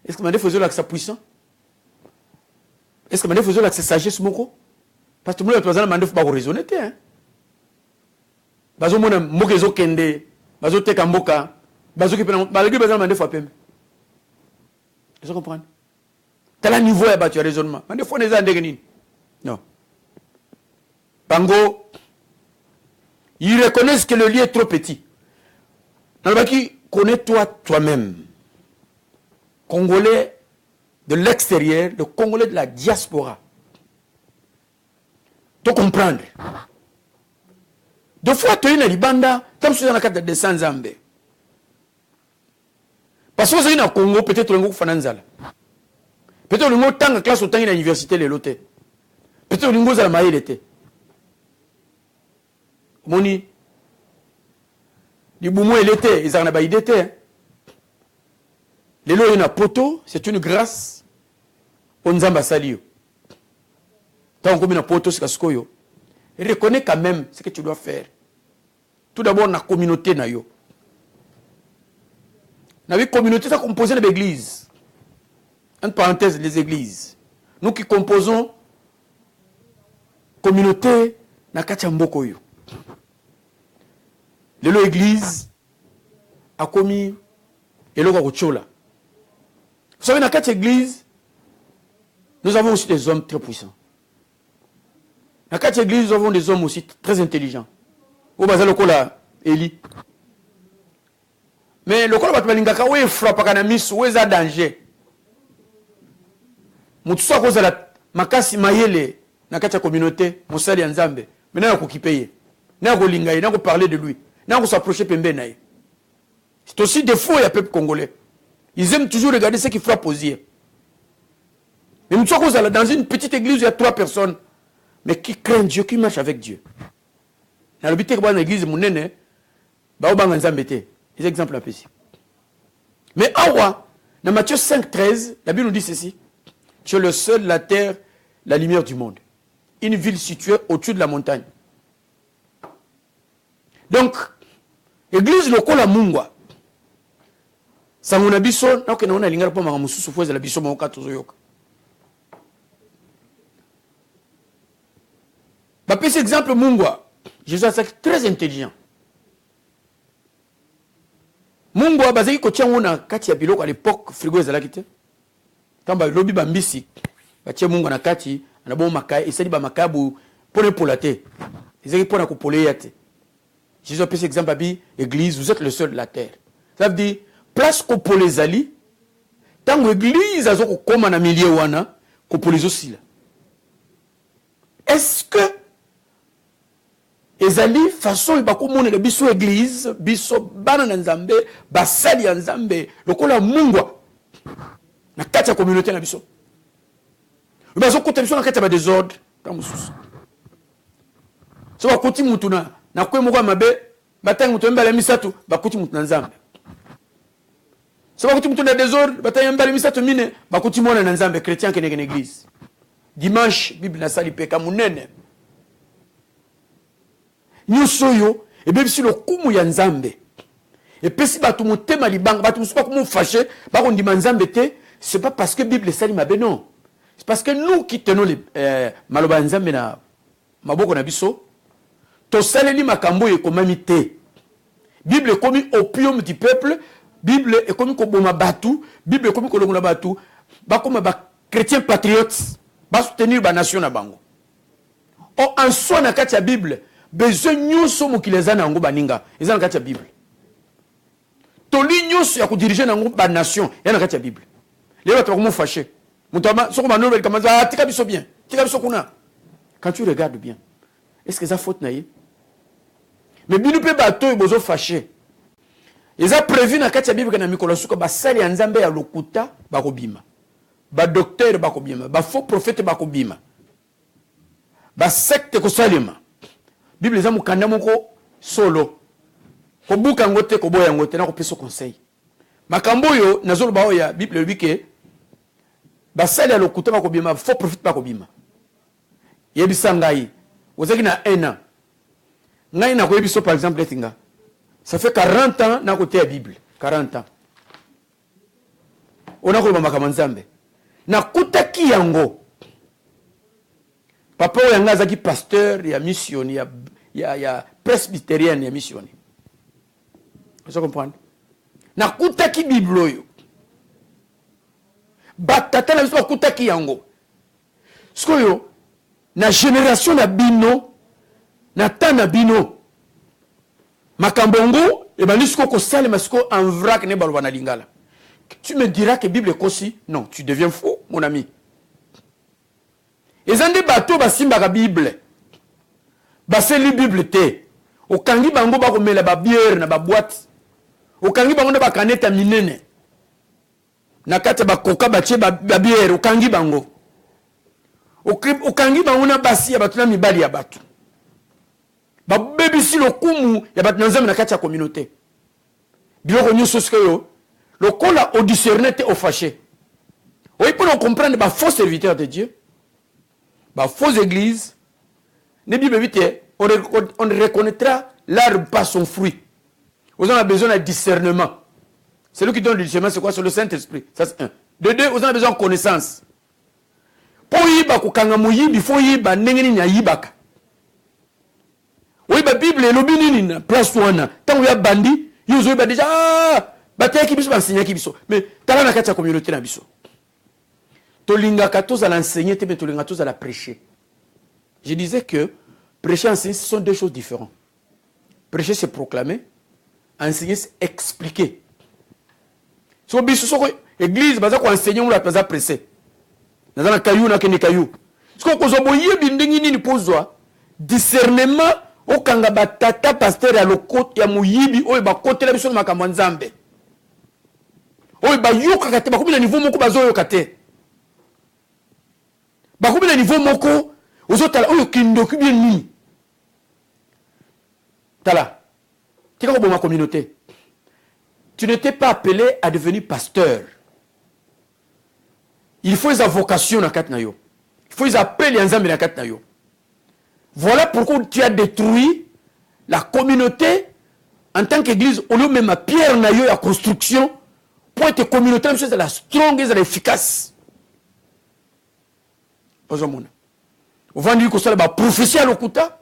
Est-ce que mandé Fouzo là que ça puissant? Est-ce que mandef faisait l'accès sagesse moko? Parce que moi, par exemple, mandef pas raisonner, hein. Bazo mona mokezo kende, bazo teka mboka, bazo ki pena, malgré bazal mandef apem. Vous comprenez? Tel un niveau est battu à raisonnement. Mandef faut les andegni. Non. Bango, ils reconnaissent que le lieu est trop petit. Nalbaki, connais-toi toi-même. Congolais de l'extérieur, le Congolais de la diaspora. Tu comprendre. Deux fois, tu es dans Libanda, comme si tu es dans la carte de 100 Zambes. Parce que vous êtes dans le Congo, peut-être que vous êtes dans peut-être que vous êtes dans la classe autant à l'université, les lotés. Peut-être que vous êtes dans la maille l'été. Moni, les boumous et l'été, ils ont la baille d'été. Les lois na poto, c'est une grâce. On Nzamba salio. Tant qu'on a poto, c'est ce reconnais quand même ce que tu dois faire. Tout d'abord, la communauté na yo. La communauté, ça composé de l'église. Entre parenthèses, les églises. Nous qui composons communauté na kachamboko yo. L'église a commis et le Rochola. Vous savez, dans cette église, nous avons aussi des hommes très puissants. Dans cette église, nous avons des hommes aussi très intelligents. Au bas le cola, Eli. Mais le cola batbalingaka, où est frappe à Kanamis, où est à danger? Moutsoua cause la makasi mayele, dans cette communauté, Moussali Nzambe. Maintenant, il faut qu'il paye. Il faut qu'il il faut parler de lui. Il faut s'approcher Pembe Naï. C'est aussi des faux et à peuple congolais. Ils aiment toujours regarder ce qui frappe aux yeux. Mais nous sommes dans une petite église où il y a 3 personnes, mais qui craignent Dieu, qui marchent avec Dieu. Dans l'église, il y a des exemples à pécher. Mais en roi, dans Matthieu 5, 13, la Bible nous dit ceci: tu es le seul, la terre, la lumière du monde. Une ville située au-dessus de la montagne. Donc, l'église locale à Mungwa. Sanguna biso na ke naona lingara po manga mususu fweza la biso moka tozoyoka. Ba pese exemple Mungwa. Jésus est très intelligent. Mungwa bazaki ko tia ngona kati ya biloko à l'époque frigo ezalaki te. Tamba lobi bambisi. Ba tia Mungwa na kati na bo makai esali ba makabu pone polate. Ezaki pona ko poleya te. Jésus a pese exemple abi église, vous êtes le seul de la terre. Ça veut dire place ko les ali, tant que l'église a zo comme na milieu wana, ko les aussi là. Est-ce que ezali façon ba ko mona biso église, biso bana na Nzambe, basali ya Nzambe, lokola Mungwa na kati ya communauté na biso. Ba zo kota biso na kati ya ba désordre, ta mususu. So ba koti mutu na kwe moko mabe, batangi mutu mbala misatu, ba koti mutu na Nzambe. Si vous avez des désordres, vous avez des Nzambe chrétien qui est dans l'église. Dimanche, la Bible n'a pas dit que nous sommes et bien si le coup ya Nzambe. Et puis si vous avez thème à l'Ibang, vous avez fâché, vous avez dit Nzambe, ce n'est pas parce que la Bible est ma non. C'est parce que nous qui tenons les maloba Nzambe na maboko na biso, to saleli makambo e komamité. Bible est comme opium du peuple. Bible est comme Koboma Batou, Bible est comme Kolongona Batou, comme chrétiens patriotes, va soutenir la nation na bango. Or, en soi, na katia Bible, besoin nyonso mo ki les anango baninga, ils ont katia Bible. Toli nyonso ya ko diriger nango ba nation, ya na katia Bible. Les autres sont fâchés. Mutama, soko mano bel kamaza, tika biso bien, tika biso kuna. Quand tu regardes bien, est-ce que ça faute naïe? Mais binu pe bato bozo fâché. Ils ont prévu dans la Bible que Nicolas Souka basali Nzambe ya lokuta bakobima. Ba docteur bakobima, ba faux prophète bakobima. Ba secte ko salima. Bible za mukanda moko solo. Ko buka ngote ko boya ngote na ko peso conseil. Makambo yo nazolo ba ya Bible bike basali ya lokuta bakobima, faux prophète bakobima. Yebisa ngai. Ozaki na 1 an. Ngai na ko yebiso par exemple etinga. Ça fait 40 ans na côté la Bible. 40 ans. On a koloma kama Nzambe. Na kutaki yango. papa oyo yanga azaki pasteur ya mission ya presbytérienne ya mission. Vous comprenez? Nakutaki Bible oyo. Batata na biso bakutaki yango. Sikoyo na génération na bino na tana bino makambongo et banisiko ko salema siko en vrac ne balwa na lingala. Tu me diras que Bible est aussi? Non, tu deviens fou, mon ami. Et zande bateau basimba ka Bible. Baseli Bible te. Okangi bango ba komela ba bière na ba boîte. Okangi bango na ba kaneta minene. Na kata ba koka ba che ba bière okangi bango. Okangi bango na basi ya batu na mibali ya batu. Ba bebisi lokumu ya batu na nzambe na kata ya communauté. Biloko nyuso sikoyo. Le cola au discerné au fâché. Oui, pour nous comprendre, les faux serviteurs de Dieu, les fausses églises, on reconnaîtra l'arbre par son fruit. Vous avez besoin d'un discernement. C'est lui qui donne le discernement, c'est quoi? C'est le Saint-Esprit. Ça, c'est un. De deux, vous avez besoin de connaissance. Pour yiba kukanga muyibi, il faut yiba nengeni nya yibaka. Oui, la Bible est l'obéni na place wana. Tant où il y a bandi, il y a déjà mais tala na kati ya communauté na biso. Tolinga katos à l'enseigner, mais tolinga katos à la prêcher. Je disais que prêcher et enseigner, ce sont deux choses différentes. Prêcher, c'est proclamer. Enseigner, c'est expliquer. So biso so église baza ko enseigner ou la baza prêcher. Na na kayu na kene kayu. Ce ko zo boye bindingi nini pozwa discernement okanga batata pasteur ya lokoti ya muyibi oyo bakotela biso na makambo nzambe. Oyo ba yoka kate bakomi na niveau moko bazo yoka te. Bakomi na niveau moko ozotala oyo kindoki bien ni. Tala. Tika ko boma communauté. Tu n'étais pas appelé à devenir pasteur. Il faut des vocations na kat na yo. Il faut des appels ya nzambe na kat na yo. Voilà pourquoi tu as détruit la communauté en tant qu'église au lieu même ma pierre na yo ya construction. Pour être communautaire, c'est la strong et l'efficace. Vous voyez que ça va prophétie à l'okuta.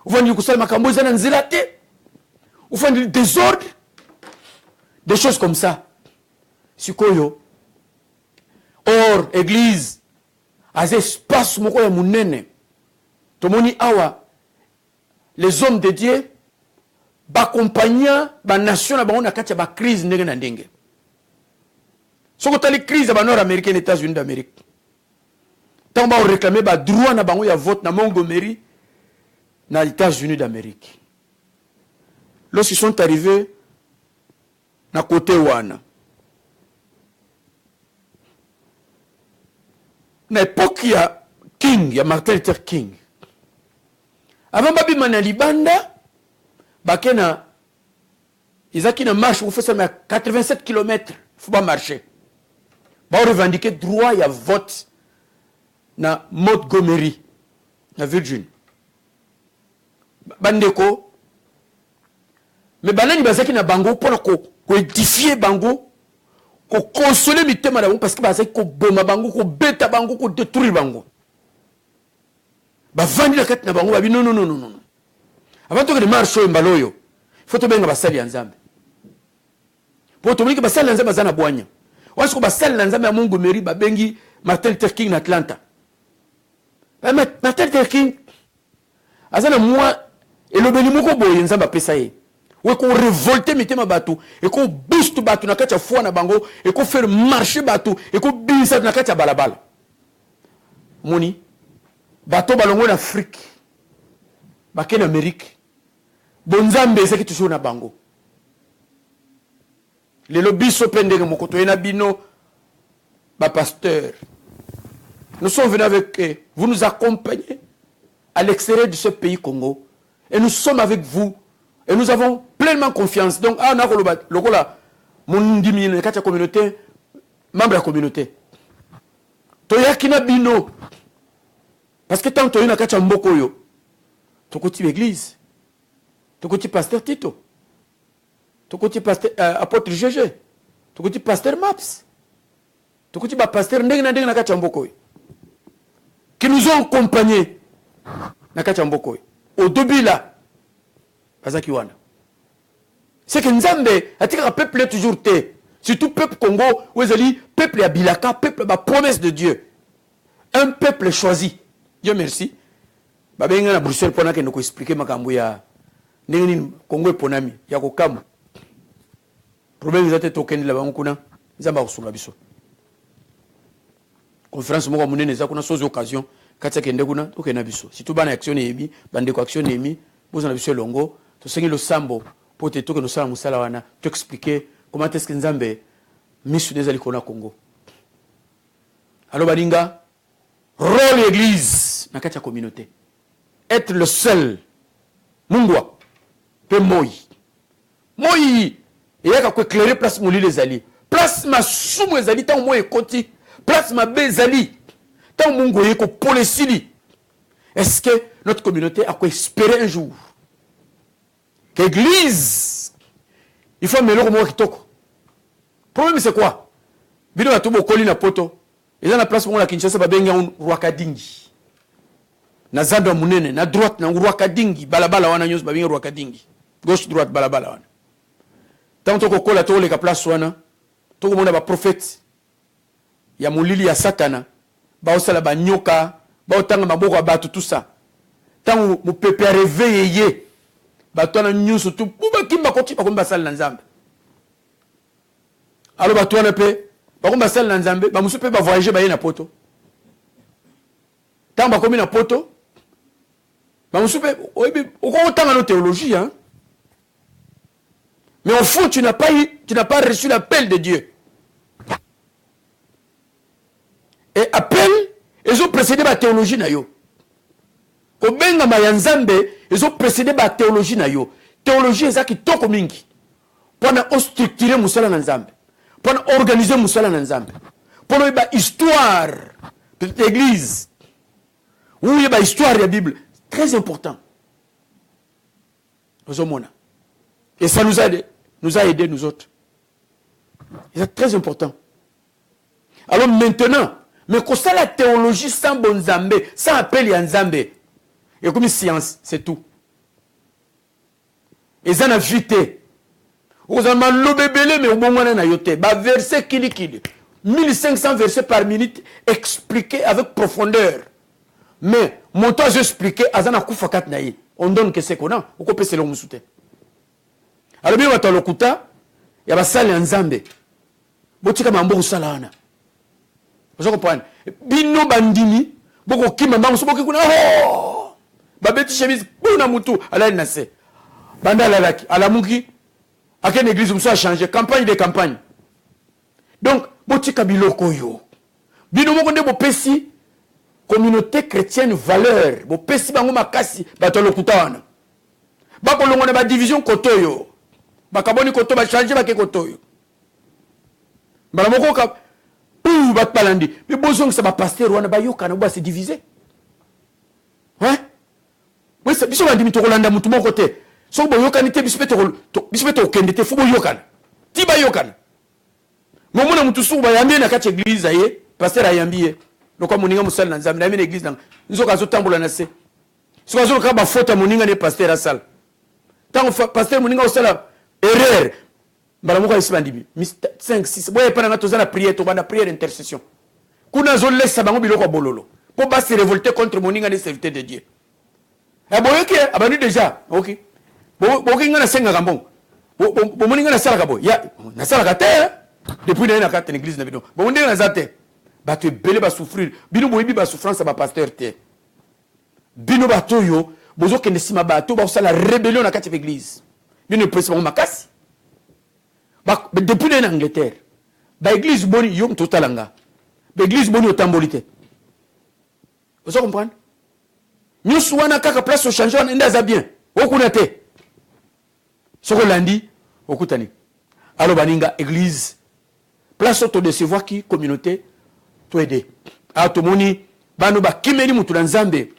Vous voyez que ça va camboyer dans zélate. Vous voyez le désordre. Des choses comme ça. Sikoyo. Or, église, à espace moko ya munene. Tomoni awa. Les hommes de Dieu, ba nation na bango na kati ya ba crise ndenge na ndenge. Si vous avez une crise nord-américaine et les États-Unis d'Amérique, tant que vous réclamez le droit de vote dans Montgomery, dans les États-Unis d'Amérique. Lorsqu'ils sont arrivés, na côté wana. Na l'époque, il y a King, il y a Martin Luther King. Avant Babi Manalibanda, Bakena, ils ont une marche, vous faites ça 87 km, il ne faut pas marcher. Ba revendiquer droit à vote na Montgomery, na Virginie. Bandeko, mais banani bazaki na bango pour ko édifier bango, ko consoler mitema na bango parce que bazaki ko boma bango, ko beta bango, ko détruire bango. Ba vandi la kati na bango ba bi non. Avant que de marcher mbaloyo, il faut to benga basali ya Nzambe. Pour to que basali ya Nzambe bazana bwanya. Est-ce que basali na Nzambe ya Montgomery ba bengi Martin Luther King na Atlanta. Martin Luther King azana moi et le beni moko boye Nzambe apesa ye. Ou qu'on révolte mitema bato et qu'on booste bato na kati ya foi na bango et qu'on faire marcher bato et qu'on bisa na kati ya balabala. Moni bato balongo na Afrique. Baken Amérique. Bonzambe c'est qui toujours na bango. Les lobbies sont pendés comme koto ena bino ba pasteur. Nous sommes venus avec eux. Vous nous accompagnez à l'extérieur de ce pays Congo et nous sommes avec vous et nous avons pleinement confiance. Donc on a le kola mon dimine kati communauté membre de la communauté. Toyakina bino parce que tant toyina kati mboko yo. Tokoti église. Tokoti pasteur Tito. Tokoti pasteur apôtre GG. Tokoti pasteur Maps. Tokoti ba pasteur ndenge na kati mboko yo. qui nous ont accompagnés. Au début là, c'est que Nzambe a dit que le peuple est toujours té. Surtout le peuple Congo, où il peuple à Bilaka, peuple à promesse de Dieu. Un peuple choisi. Dieu merci. Babenga na Bruxelles pour que nous expliquer ma kambuya. Nengi Congo et Ponami, yako kamu. Problème ils ont été token là-bas on kuna. Nzamba kusula biso. Conférence moko munene za kuna sozo occasion. Katia kende kuna tokena biso. Si tout bana action ebi, bande ko action emi, boza na biso longo, to sengi le sambo pour te toke no sala musala wana, te expliquer comment est-ce que Nzambe misu des kona Congo. Alors balinga rôle l'église na katia communauté. Être le seul mungwa pe moi. Moi et yaka ko éclairer place moli les alliés. Place ma soumu les alliés tant moi ekoti. Place ma bezali. Tant mungo yeko polesili. Est-ce que notre communauté a quoi espérer un jour que l'église il faut meloko mo kitoko. Problème c'est quoi? Bino ba tubo koli na poto. Eza na place mo la Kinshasa ba benga Rwakadingi. Na zando munene na droite na Rwakadingi balabala wana nyos ba benga Rwakadingi. Gauche droite balabala wana. Tant to kokola to le ka place wana. To ko mona ba prophète. Ya mulili ya Satana. Ba osala ba nyoka, ba otanga maboko abatu tout ça. Tant mo pepe réveiller. Ba to na nyusu tout buba kimba koti ba komba sala na Nzambe. Alors ba to na pe ba komba sala na Nzambe, ba musu pe ba voyager ba ye na poto. Tant ba komi na poto. Ba musu pe autant dans la théologie hein. Mais au fond tu n'as pas reçu l'appel de Dieu. Et appel, ils ont précédé la théologie na yo. Au benga mayanzambe, ils ont précédé la théologie na yo. Théologie est ça qui toko mingi. Pour structurer musala na Nzambe. Pour organiser musala na Nzambe. Pour une histoire de l'église. Où il y a une histoire de la Bible. Très important. Et ça nous a aidé nous autres. C'est très important. Alors maintenant, mais quand ça la théologie sans bon Nzambe, sans appel à Nzambe, et comme science, c'est tout. Et ça n'a vité. Vous avez l'obébélé, mais au moment où on a yoté, verset kili. 1500 versets par minute expliqués avec profondeur. Mais, mon temps, j'expliquais, Azana Koufakat Naï. On donne que c'est qu'on a, ou qu'on peut se l'en soutenir. Alors, bien, on a l'okuta, il y a la salle en Nzambe. Botika mambo salana. Vous comprenez? Bino bandini, boko kima mbango so boki kuna oh! Babeti chemise kuna mutu ala nase. Banda la laki, ala muki akene église muso a changé campagne de campagne. Donc botika biloko yo. Bino moko nde bo pesi communauté chrétienne valeur, bo pesi bango makasi bato lokuta wana. Bako longo na ba division kotoyo. Bakaboni koto ba changer ba ke kotoyo. Bala moko ka bat palandi. Mais besoin que ça va pasteur ou ba yoka na ba se diviser. Hein? Oui, ça biso bandimi to kolanda mutu moko te. So bo yoka ni te biso kende te fu bo yoka. Ti ba yoka. Momona mutu su ba yambi na kati église aye, pasteur ayambi. Loko moninga musala na Nzambe na mi église na. Nzoka zo tambola na se. So zo ka ba faute moninga ne pasteur asala. Tant pasteur moninga osala erreur. Balamuka isibandimi 5 6 boye pana na tozana prière to bana prière intercession kuna zo laisse bango biloko bololo pour pas se révolter contre moninga des serviteurs de Dieu et boye ke abani déjà OK boki ngana senga kambo bo moninga na sala kabo ya na sala kate depuis na kate l'église na bino bo moninga na zate ba te belé ba souffrir bino boyebi ba souffrance ba pasteur te bino ba toyo bozo kende sima ba to ba sala rébellion na kate l'église bino presse makasi. Depuis en Angleterre, l'église boni yom totalanga. L'église boni otambolite. Vous comprenez? Nous souana kaka place au changement ndaza bien. Okunate. Soko landi okutani. Alors baninga église place auto de se voir qui communauté to aider. A to moni bano ba kimeli mutu na Nzambe.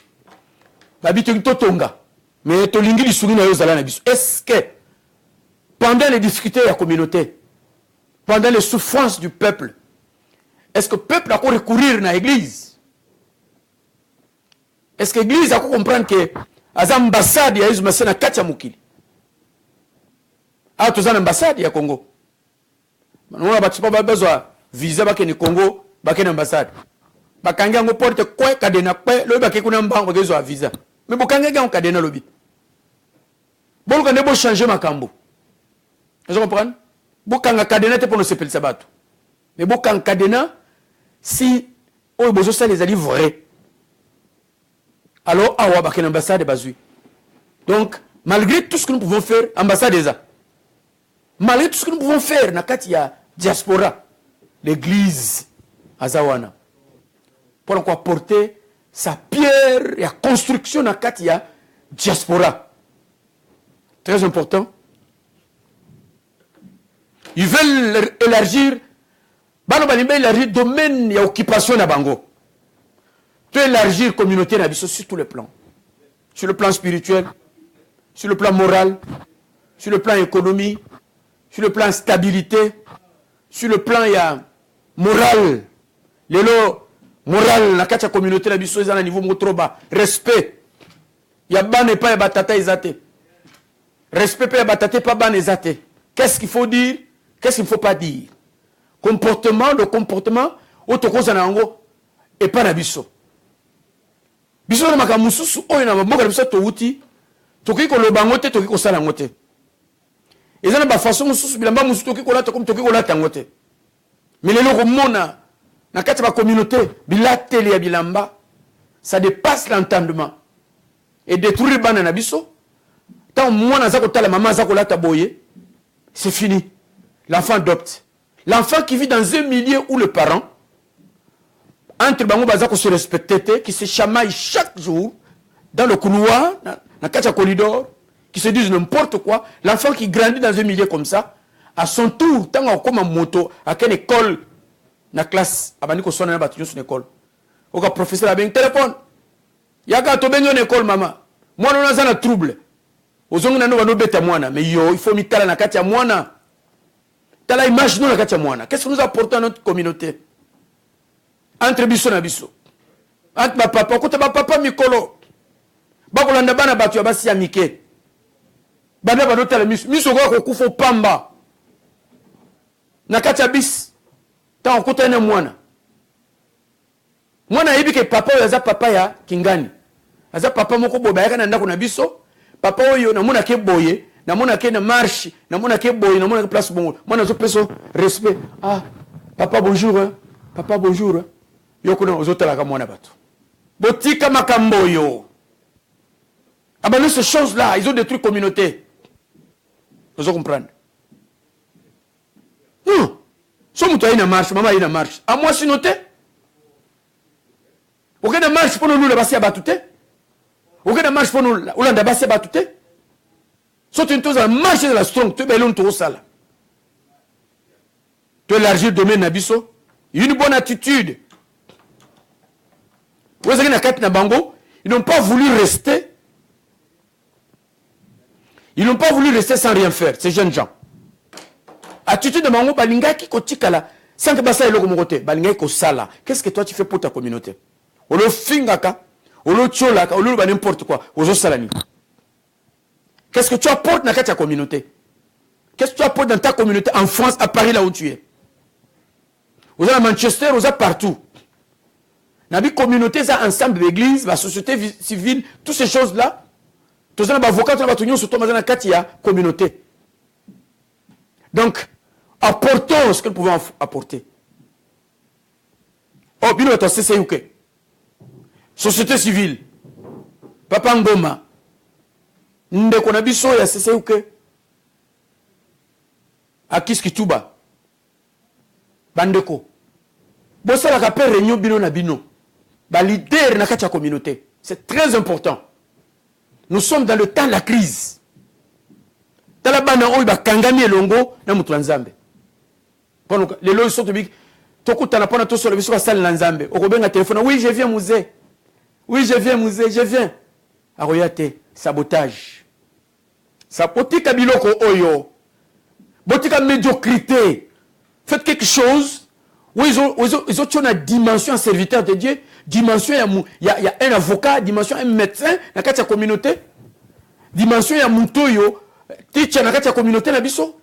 Ba bitu totonga. Mais to lingi lisuni na yo zala na biso. Est-ce que pendant les difficultés de la communauté, pendant les souffrances du peuple, est-ce que le peuple a recourir à l'église? est-ce que l'église a comprendre que les ambassades ya izuma sena kati ya mukili a tozana ambassade ya Congo manona batipa babezwa visa bakeni Congo bakeni ambassade bakangi yango porte kwe kadena kwe lobi bakeki kuna mbango gezwa visa mais bokangi yango kadena lobi boluka ne bo changer makambo vous comprenez bokanga kadena te pour nous sepelisa bato mais bokanga kadena si oyo bozo ça les alliés vrais alors awa bakeni ambassade bazui donc malgré tout ce que nous pouvons faire ambassade eza malgré tout ce que nous pouvons faire na kati ya diaspora l'église azawana pour encore porter sa pierre et construction na kati ya diaspora très important. Ils veulent élargir élargir domaine et occupation na bango. Tu élargir communauté na biso sur tous les plans. Sur le plan spirituel, sur le plan moral, sur le plan économie, sur le plan stabilité, sur le plan moral. Lelo moral na katia communauté na biso ezana niveau trop bas. Respect. Ya bane pa ya batata ezate. Respect pa ya batata pa bane ezate. Qu'est-ce qu'il faut dire? Qu'est-ce qu'il ne faut pas dire? Comportement, le comportement, autocause en ango, et pas nabiso. Biso na makamususu, oyo na maboka na biso to wuti, toki ko lobangote, toki ko sala ngote. Ezana ba façon mususu bilamba mususu toki ko lata comme toki ko lata ngote. Mais lelo ko mona na kati ba communauté, bilateli ya bilamba, ça dépasse l'entendement. Et détruire bana na biso, tant mwana za ko tala maman za ko lata boye, c'est fini. L'enfant adopte. L'enfant qui vit dans un milieu où le parent, entre bango bazako se respecter, qui se chamaille chaque jour, dans le couloir, dans le corridor, qui se disent n'importe quoi, l'enfant qui grandit dans un milieu comme ça, à son tour, tant qu'on comme en moto, à quelle école, dans la classe, à baniko sonne na son école. Au cas professeur a bien téléphone. Yaka to benyo école maman. Moi on a un trouble. Ozongo na no bano beta mwana, mais yo, il faut mitala na kati ya mwana. Tala image nous la katia mwana. Qu'est-ce que nous apportons à notre communauté? Entre biso na biso. Entre ma papa, kote ba papa mikolo. Ba kolanda bana batu ya basi ya mike. Bana ba tala miso. Miso ko kufo pamba. Na katia bis. Ta kote na mwana. Mwana yebi ke papa oyo aza papa ya kingani. Aza papa moko boba yaka na ndako na biso. Papa oyo na mona ke boye. Namona ke na marche, namona ke boy, namona ke place bon. Moi na zo peso respect. Ah, papa bonjour. Hein? Papa bonjour. Hein? Yoko na ozotala ka mwana bato. Botika makambo yo. Ah ben ces choses là, ils ont détruit communauté. Vous comprenez? Non. So muto ina marche, mama ina marche. À moi si noté. Oké na marche pour nous la basi abatute. Oké na marche pour nous Olanda basi abatute. Soit une chose à marcher de la strong, tu es tout ça là. Tu élargis le domaine nabiso, une bonne attitude. Vous savez na bango, ils n'ont pas voulu rester. Ils n'ont pas voulu rester sans rien faire, ces jeunes gens. Attitude de bango balinga ki kotikala, sans que basa eloko mokote, balinga ko sala. Qu'est-ce que toi tu fais pour ta communauté? Olo fingaka, olo tcholaka, olo ba n'importe quoi, ozo salani. Qu'est-ce que tu apportes dans ta communauté? Qu'est-ce que tu apportes dans ta communauté en France, à Paris, là où tu es? Vous êtes à Manchester, vous êtes partout. Dans la communauté, ça ensemble d'église, la société civile, toutes ces choses-là, tous les avocats, tous les surtout dans la communauté. Donc, apportons ce que nous pouvons apporter. Oh, bien, c'est CCUK. Société civile. Papa Ngoma. Ndeko na biso ya CCUK. Akis Kituba. Bandeko. Bossa la kapé réunion bino na bino. Ba leader na katia communauté. C'est très important. Nous sommes dans le temps de la crise. Tala bana oyo ba kangami elongo na mutu nzambe. Pono les lois sont bic. Tokuta na pona to sur le biso ba sala na nzambe. Okobenga téléphone. Oui, je viens musée. Oui, je viens musée, je viens. Aroyate sabotage. Sabotika biloko oyo. Botika médiocrité. Faites quelque chose où ils ont une dimension en serviteur de Dieu, dimension il y a un avocat, dimension un médecin na kati ya communauté, dimension ya mutoyo teacher na kati ya communauté na biso.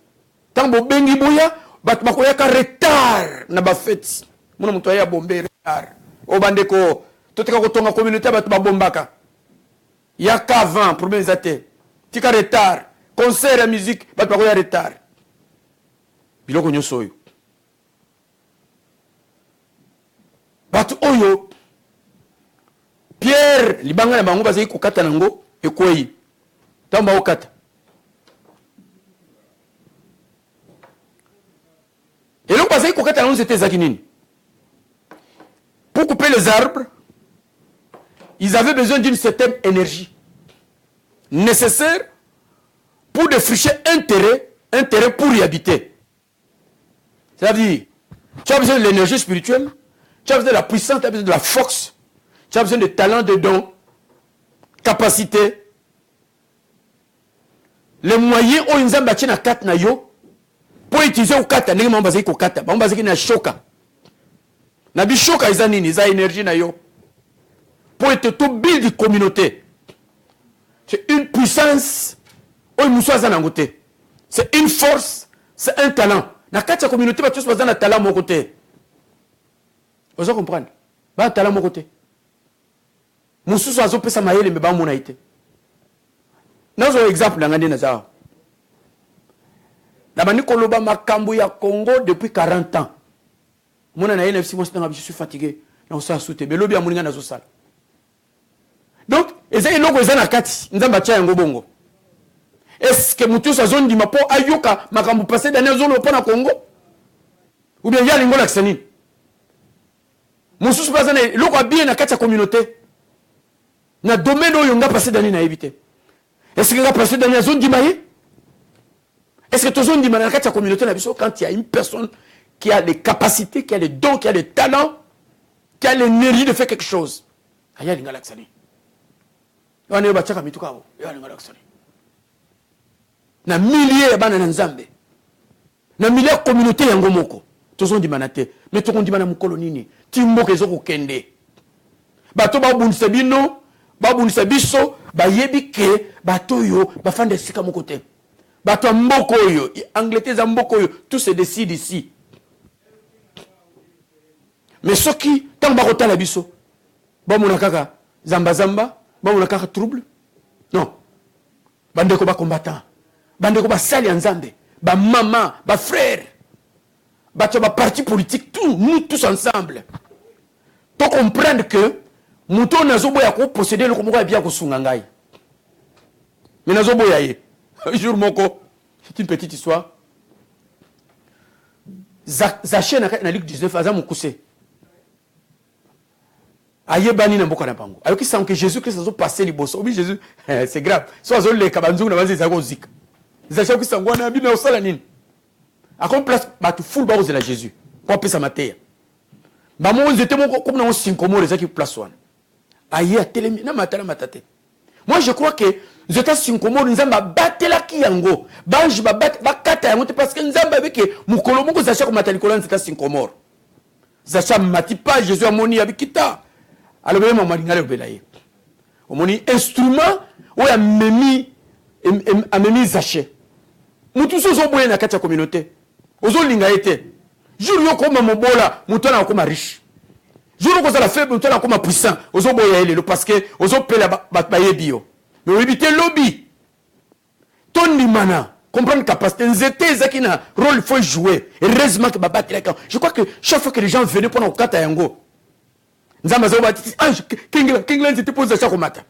Tango bengi boya bat makoya ka retard na ba fête. Mona muto ya bombe retard. O bandeko toteka ko tonga communauté bat ba bombaka. Ya ka 20 problème zate. Tika retard, concert ya musique bat makoya retard. Biloko nyoso oyo. Batu oyo Pierre libanga na bango bazali kokata nango ekoyi tamba okata et donc bazali kokata nango c'était zaki nini pour couper les arbres ils avaient besoin d'une certaine énergie nécessaire pour défricher un terrain pour y habiter. C'est-à-dire tu as besoin de l'énergie spirituelle, tu as besoin de la puissance, tu as besoin de la force, tu as besoin de talent, de dons, capacité. Les moyens où ils ont bâti na kat na yo pour utiliser au kata, n'est-ce pas basé au kata, pas basé na choka. Na bi choka ils ont nini, ils ont énergie na yo pour être tout build de communauté. C'est une puissance où ils nous sont en côté. C'est une force, c'est un talent. Na kat la communauté, tu as un talent mon côté. Vous comprenez? Ba talent mon côté. Mususu azope sa mayele me ba mona ite. Nazo exemple na ngande na za. Na bani koloba makambo ya Congo depuis 40 ans. Mona na NFC moi je suis fatigué. Na osa soute be lobi ya moninga nazo sala. Donc, ezali loko ezana kati nzamba tia yango bongo. Est-ce que mutu sa zone di mapo ayoka makambo passé d'année zone au na Congo? Ou bien ya lingo l'aksani? Mususu bazana loko bien na kati ya communauté. Na domaine oyo nga passé d'année na éviter. Est-ce que nga passé d'année zone di maye? Est-ce que to zone di maye na kati ya communauté na biso quand il y a une personne qui a les capacités, qui a les dons, qui a les talents, qui a l'énergie de faire quelque chose? Aya linga l'aksani. On est battu comme tout cas. Na milliers ya bana na nzambe. Na milliers de communautés yango moko. Tozo di manate. Mais to kondi bana mukolo nini? Timboke zo kokende. Bato ba bunisa bino, ba bunisa biso, ba yebi ke bato yo ba fande sika moko te. Bato mboko yo, Angleterre za mboko yo, tout se décide ici. Mais soki tant ba kotala biso. Ba mona kaka zamba zamba. Ba on a kaka trouble? Non. Bandeko ba combattant. Bandeko ba sali en Nzambe. Ba maman, ba frère. Ba parti politique, tout, nous tous ensemble. Pour comprendre que mouton nazo boya ko posséder le komoko bien ko sungangai. Mais nazo boya ye. Un jour moko, c'est une petite histoire. Zaché na Ligue 19 aza mukuse. Ayebani na mboka na bango. Ayoki sans que Jésus-Christ a passé liboso. Oui Jésus, c'est grave. So azo le kabanzu na banzi zako zika. Zacha ki sangwa na bina osala nini? A comme place ba tu full ba ozela Jésus. Kwa pesa mateya. Ba mo nzete moko comme na 5 mots les qui place wana. Aye a telemi na matala matate. Moi je crois que zeta 5 mots nzamba batela ki yango. Banji ba bat ba kata yango te parce que nzamba avec mukolo moko zacha ko matali kolana zeta 5 mots. Zacha mati pas Jésus amoni abikita. Alors même on m'a dit on m'a instrument où a memi zaché. Mutu so boye na kati ya communauté. Ozo linga été. Jour yo ko mama bola, mutu na ko ma riche. Jour ko za la faible, mutu na ko ma puissant. Ozo boye ele parce que ozo pela ba yebio. Mais éviter lobby. Toni mana, comprendre capacité nzete zakina rôle faut jouer. Heureusement que baba teleka. Je crois que chaque fois que les gens venaient pour na kata yango Nzamba zo batiti kingla nzete poza cha komata.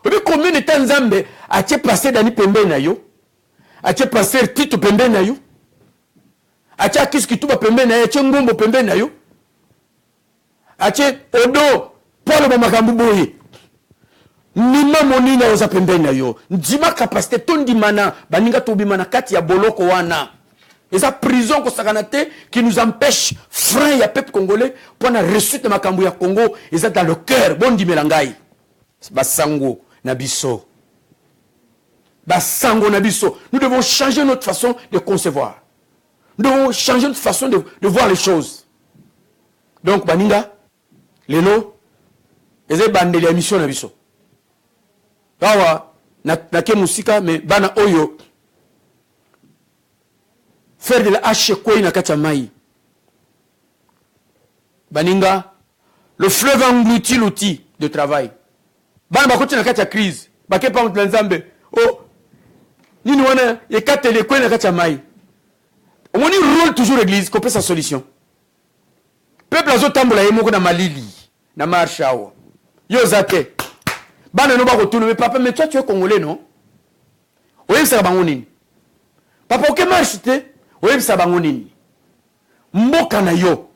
Obi combien de temps Nzambe a tie passé dani pembe na yo? A tie passé Tito pembe na yo? A tie kiski tuba pembe na yo, a tie ngombo pembe na yo? A tie odo polo ba makambu boye. Nima monina oza pembe na yo. Ndima capacité tondi mana baninga tobi mana kati ya boloko wana. Et sa prison qui nous empêche, frein ya peuple congolais, pour la réussite de Makambu ya Congo, et ça dans le cœur, bon di melangai. Basango nabiso. Basango nabiso. Nous devons changer notre façon de concevoir. Nous devons changer notre façon de voir les choses. Donc, Baninga, Lelo, eza bandeli ya mission na biso awa na ke musika mais bana oyo faire de la hache quoi na kati ya mai baninga le fleuve engloutit l'outil de travail bana bakoti na kati ya crise bake pa mutla nzambe oh nini wana ekatele quoi na kati ya mai on y rôle toujours l'église qu'on peut sa solution peuple azotambola yemoko na malili na marche awa yo zate bana no bako tunu mais papa mais toi tu es congolais non oyem sa bango nini papa oke marche te oyem sa bango nini mboka na yo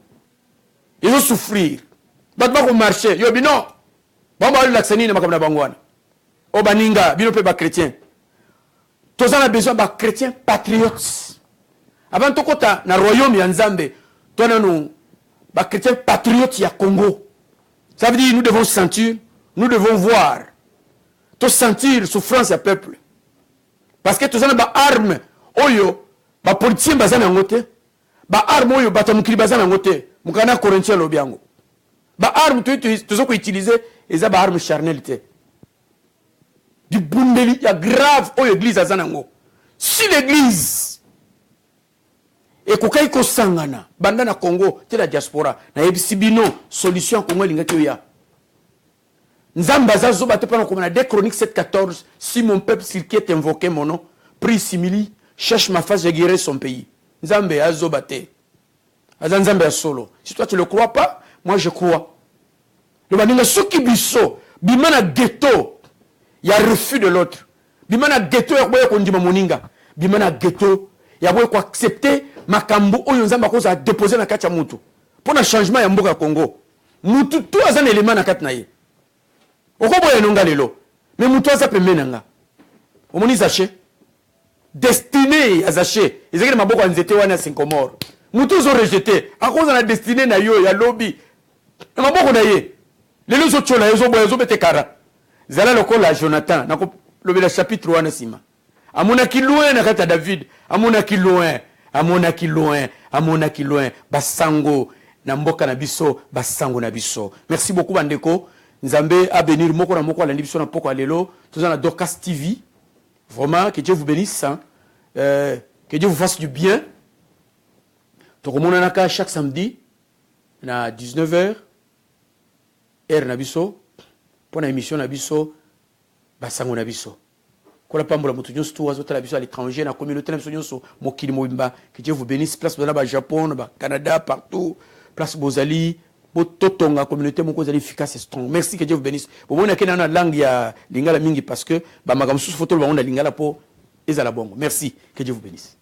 ils souffrir bat bako marcher yo bino bamba l'acceni na makamna bango wana o baninga bino pe ba chrétien tous on a besoin ba chrétien patriotes avant to kota na royaume ya Nzambe toi na nous ba chrétien patriotes ya Congo. Ça veut dire nous devons sentir, nous devons voir, tout sentir souffrance du peuple. Parce que tout ça ba arme oyo ba politicien bazana ngote ba arme oyo batamukiri bazana ngote mukana Corinthiens lobiango ba arme tout ko utiliser eza ba arme charnalité du bundeli ya grave oyo église azana ngo si l'église et kokai ko sangana banda na Congo te la diaspora na ebisibino solution Congo lingaki ya Nzamba zazo bate pa na des chroniques 7:14 si mon peuple sur qui est invoqué mon nom prie simili cherche ma face je guérir son pays Nzambe azo bate azan Nzambe ya solo si toi tu le crois pas moi je crois le baninga soki biso bimana ghetto ya refus de l'autre bimana ghetto ya boye ko ndima moninga bimana ghetto ya boye ko accepter makambo oyo Nzamba ko za déposer na kati ya mutu pour na changement ya mboka Congo mutu tout azan élément na kati na ye okoboya nonga lelo mais mutu aza pembeni nanga omoni zaché destiné à zaché ezekele maboko ya nzete wana Sycomore mutu zo rejeté akoza na destiné na yo ya lobby na maboko na ye lelo zo chola yo zo boya zo bete kara zala lokola Jonathan na ko lobela chapitre wana sima amona ki loin na kata David amona ki loin basango na mboka na biso basango na biso. Merci beaucoup bandeko. Nzambe a bénir moko na moko alandi biso na poko alelo tous na Dorcas TV. Vraiment que Dieu vous bénisse hein? Que Dieu vous fasse du bien. Tokomona naka chaque samedi na 19h heure na biso pour na émission na biso basango na biso. Kola pambola mutu nyonso to azotala biso à l'étranger na communauté na biso nyonso mokili mobimba que Dieu vous bénisse place dans ba Japon ba Canada partout place bozali bototonga communauté moko zali efficace et strong. Merci que Dieu vous bénisse. Bon on a kena na langue ya lingala mingi parce que ba makamsu photo ba on a lingala po ezala bongo. Merci que Dieu vous bénisse.